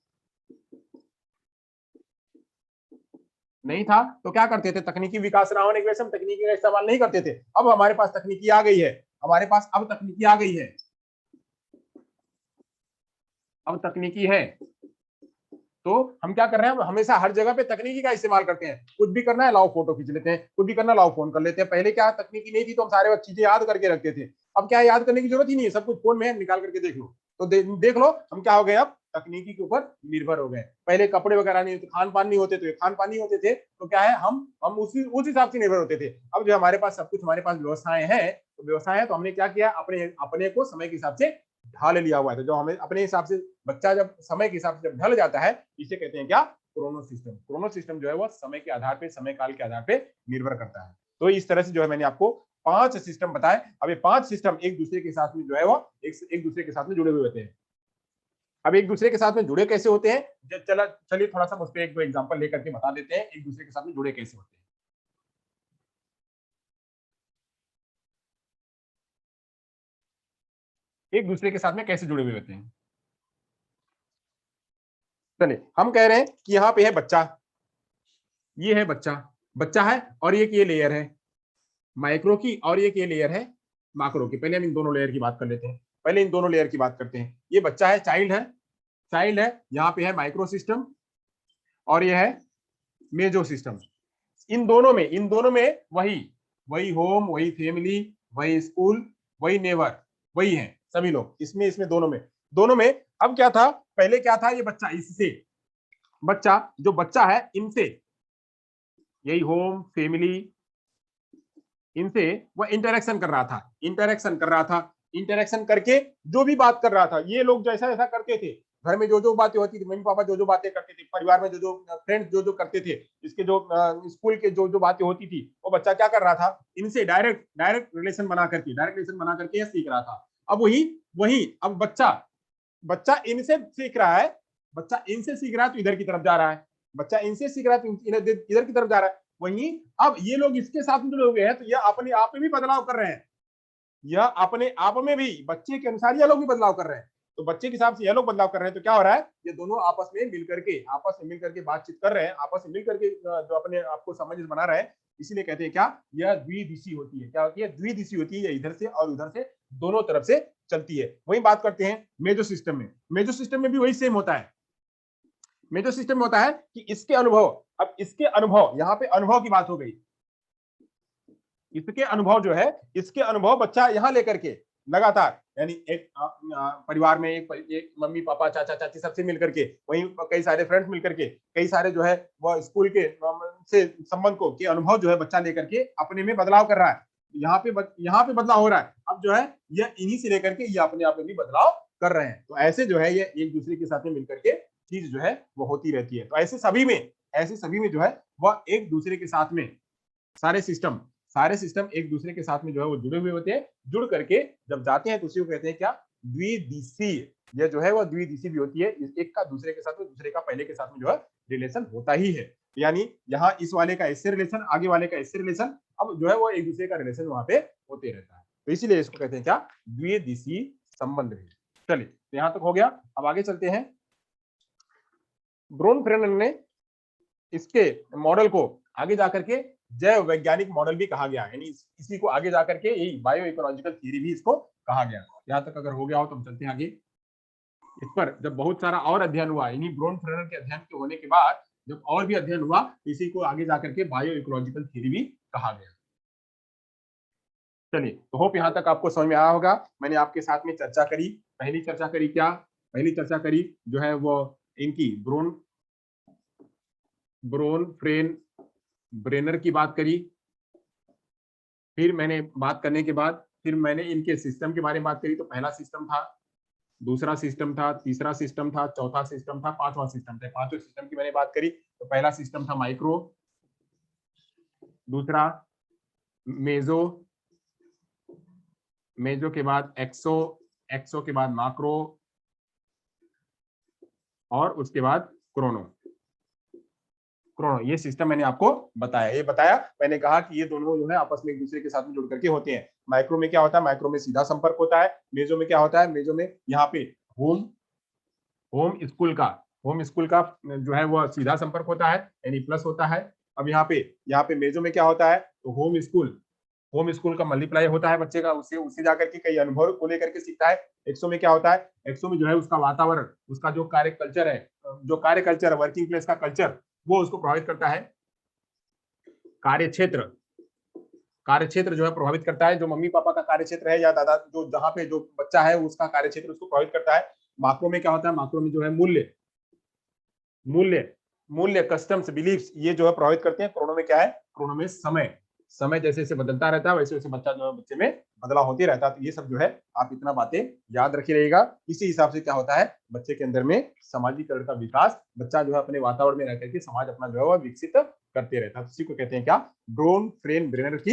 नहीं था। तो क्या करते थे? तकनीकी विकास ना होने की वजह से हम तकनीकी का इस्तेमाल नहीं करते थे। अब हमारे पास तकनीकी आ गई है, हमारे पास अब तकनीकी आ गई है, अब तकनीकी है, तो हम क्या कर रहे हैं? हमेशा हर जगह पे तकनीकी का इस्तेमाल करते हैं। कुछ भी करना है, लाओ फोटो खींच लेते हैं, कुछ भी करना लाओ फोन कर लेते हैं। पहले क्या तकनीकी नहीं थी तो हम सारे चीजें याद करके रखते थे। अब क्या याद करने की जरूरत ही नहीं है, सब कुछ फोन में है, निकाल करके देख लो। तो देख लो हम क्या हो गए? अब तकनीकी के ऊपर निर्भर हो गए। पहले कपड़े वगैरह नहीं होते, खान पान नहीं होते, तो खान पान नहीं होते थे, तो क्या है? हम उस हिसाब से निर्भर होते थे। अब जो हमारे पास सब कुछ, हमारे पास व्यवस्थाएं हैं, तो व्यवस्थाएं है तो हमने क्या किया? अपने अपने को समय के हिसाब से ढाल लिया हुआ है। तो जो हमें अपने हिसाब से, बच्चा जब समय के हिसाब से जब ढल जाता है, इसे कहते हैं क्या? Chrono system. क्रोनो सिस्टम जो है वो समय के आधार पे, समय काल के आधार पे निर्भर करता है। तो इस तरह से जो है मैंने आपको 5 सिस्टम बताए। अब ये 5 सिस्टम एक दूसरे के साथ में जो है वो एक दूसरे के साथ में जुड़े हुए होते हैं। अब एक दूसरे के साथ में जुड़े कैसे होते हैं? चलिए थोड़ा सा उस पर एक दो एग्जांपल लेकर के बता देते हैं, एक दूसरे के साथ में जुड़े कैसे होते हैं। एक दूसरे के साथ में कैसे जुड़े हुए होते हैं? चलिए हम कह रहे हैं कि यहाँ पे है बच्चा, ये है बच्चा, बच्चा है, और ये लेयर है माइक्रो की, और ये लेयर है मैक्रो की। पहले हम इन दोनों लेयर की बात कर लेते हैं, पहले इन दोनों लेयर की बात करते हैं। ये बच्चा है, चाइल्ड है, चाइल्ड है, यहाँ पे है माइक्रो सिस्टम, और ये है मेजो सिस्टम। इन दोनों में वही वही होम, वही फैमिली, वही स्कूल, वही नेबर, वही है सभी लोग इसमें इसमें दोनों में। अब क्या था? पहले क्या था? ये बच्चा इससे, बच्चा जो बच्चा है इनसे, यही होम फैमिली, इनसे वह इंटरेक्शन कर रहा था, इंटरेक्शन कर रहा था। इंटरेक्शन करके जो भी बात कर रहा था, ये लोग जैसा जैसा करते थे, घर में जो जो बातें होती थी, मम्मी पापा जो जो बातें करते थे, परिवार में जो जो फ्रेंड्स जो जो करते थे, इसके जो स्कूल के जो जो बातें होती थी, वो बच्चा क्या कर रहा था, इनसे डायरेक्ट डायरेक्ट रिलेशन बना करके यह सीख रहा था। अब वही वही अब बच्चा बच्चा इनसे सीख रहा है, बच्चा इनसे सीख रहा है तो इधर की तरफ जा रहा है, बच्चा इनसे सीख रहा है तो इधर की तरफ जा रहा है। वहीं अब ये लोग इसके साथ में जुड़े हुए हैं, तो यह अपने आप में भी बदलाव कर रहे हैं, यह अपने आप में भी बच्चे के अनुसार यह लोग भी बदलाव कर रहे हैं। तो बच्चे के हिसाब से यह लोग बदलाव कर रहे हैं, तो क्या हो रहा है, ये दोनों आपस में मिलकर के बातचीत कर रहे हैं, आपस में मिलकर के जो अपने आपको सामंजस्य बना रहे हैं। इसीलिए कहते हैं क्या, यह द्विदिशी होती है। क्या होती है, द्विदिशी होती है, इधर से और उधर से दोनों तरफ से चलती है। वही बात करते हैं मेजो सिस्टम में। मेजो सिस्टम में भी वही सेम होता है। मेजो सिस्टम में होता है कि इसके अनुभव, अब इसके अनुभव, यहाँ पे अनुभव की बात हो गई, इसके अनुभव जो है, इसके अनुभव बच्चा यहाँ लेकर के लगातार, यानी एक परिवार में एक मम्मी पापा चाचा चाची सबसे मिलकर के, वहीं कई सारे फ्रेंड्स मिलकर के, कई सारे जो है वह स्कूल के से संबंध को के अनुभव जो है बच्चा लेकर के अपने में बदलाव कर रहा है। यहाँ पे बदलाव हो रहा है। अब जो है यह इन्हीं से लेकर के ये अपने आप में भी बदलाव कर रहे हैं। तो ऐसे जो है ये एक दूसरे के साथ में मिलकर के चीज जो है वो होती रहती है। तो ऐसे सभी में जो है वह एक दूसरे के साथ में सारे सिस्टम एक दूसरे के साथ में जो है वो जुड़े हुए होते हैं। जुड़ करके जब जाते हैं तो उसी को कहते हैं क्या, द्विदिशीय। ये जो है वो द्विदिशीय भी होती है, एक का दूसरे के साथ में, दूसरे का पहले के साथ में जो है रिलेशन होता ही है। यानी यहाँ इस वाले का इससे रिलेशन, आगे वाले का इससे रिलेशन, अब जो है वो एक दूसरे का रिलेशन वहां पे होते रहता है। तो इसीलिए इसको कहते हैं क्या, द्विदिशीय संबंध है। चलिए तो यहाँ तक हो गया। अब आगे चलते हैं। ब्रोन फ्रेनन ने इसके मॉडल को आगे जाकर के जैव वैज्ञानिक मॉडल भी कहा गया, यानी इसी को आगे जाकर के यही बायो इकोलॉजिकल थ्योरी भी इसको कहा गया। यहाँ तक अगर हो गया हो तो हम चलते हैं आगे। इस पर जब बहुत सारा और अध्ययन हुआ, यानी ब्रोन फ्रेनन के अध्ययन के होने के बाद जब और भी अध्ययन हुआ, इसी को आगे जाकर के बायो इकोलॉजिकल थ्योरी भी कहा गया। चलिए तो होप यहाँ तक आपको समझ में आया होगा। मैंने आपके साथ में चर्चा करी, पहली चर्चा करी क्या, पहली चर्चा करी जो है वो इनकी ब्रोन फ्रेन ब्रेनर की बात करी। फिर मैंने बात करने के बाद फिर मैंने इनके सिस्टम के बारे में बात करी। तो पहला सिस्टम था, दूसरा सिस्टम था, तीसरा सिस्टम था, चौथा सिस्टम था, पांचवा सिस्टम था। पांचवें सिस्टम की मैंने बात करी। तो पहला सिस्टम था माइक्रो, दूसरा मेजो, मेजो के बाद एक्सो, एक्सो के बाद माक्रो और उसके बाद क्रोनो। ये सिस्टम मैंने आपको बताया। मैंने कहा कि ये दोनों जो है आपस में एक दूसरे के साथ में जुड़ करके होते हैं। माइक्रो में क्या होता है, माइक्रो में सीधा संपर्क होता है। मेजो में क्या होता है, मेजो में यहाँ पे होम स्कूल का जो है वो सीधा संपर्क होता है, यानी प्लस होता है। अब यहाँ पे मेजो में क्या होता है, तो होम स्कूल का मल्टीप्लाई होता है बच्चे का, उससे जाकर के कई अनुभव को लेकर के सीखता है। एक्सो में क्या होता है, एक्सो में जो है उसका वातावरण, उसका जो कार्य कल्चर है, वर्किंग प्लेस का कल्चर, वो उसको प्रभावित करता है। कार्य क्षेत्र जो है प्रभावित करता है, जो मम्मी पापा का कार्य क्षेत्र है या दादा जो जहाँ पे जो बच्चा है उसका कार्य क्षेत्र उसको प्रभावित करता है। माक्रो में क्या होता है, माक्रो में जो है मूल्य कस्टम्स बिलीफ्स, ये जो है प्रभावित करते हैं। क्रोनो में क्या है, क्रोनो में समय जैसे जैसे बदलता रहता है वैसे वैसे बच्चे में बदलाव होते रहता है। तो ये सब जो है आप इतना बातें याद रखी रहेगा। इसी हिसाब से क्या होता है, बच्चे के अंदर में सामाजिकरण का विकास, बच्चा जो है अपने वातावरण में रहकर के समाज अपना जो है वह विकसित करते रहता है। इसी को कहते हैं क्या, ब्रोन फ्रेन ब्रेनर की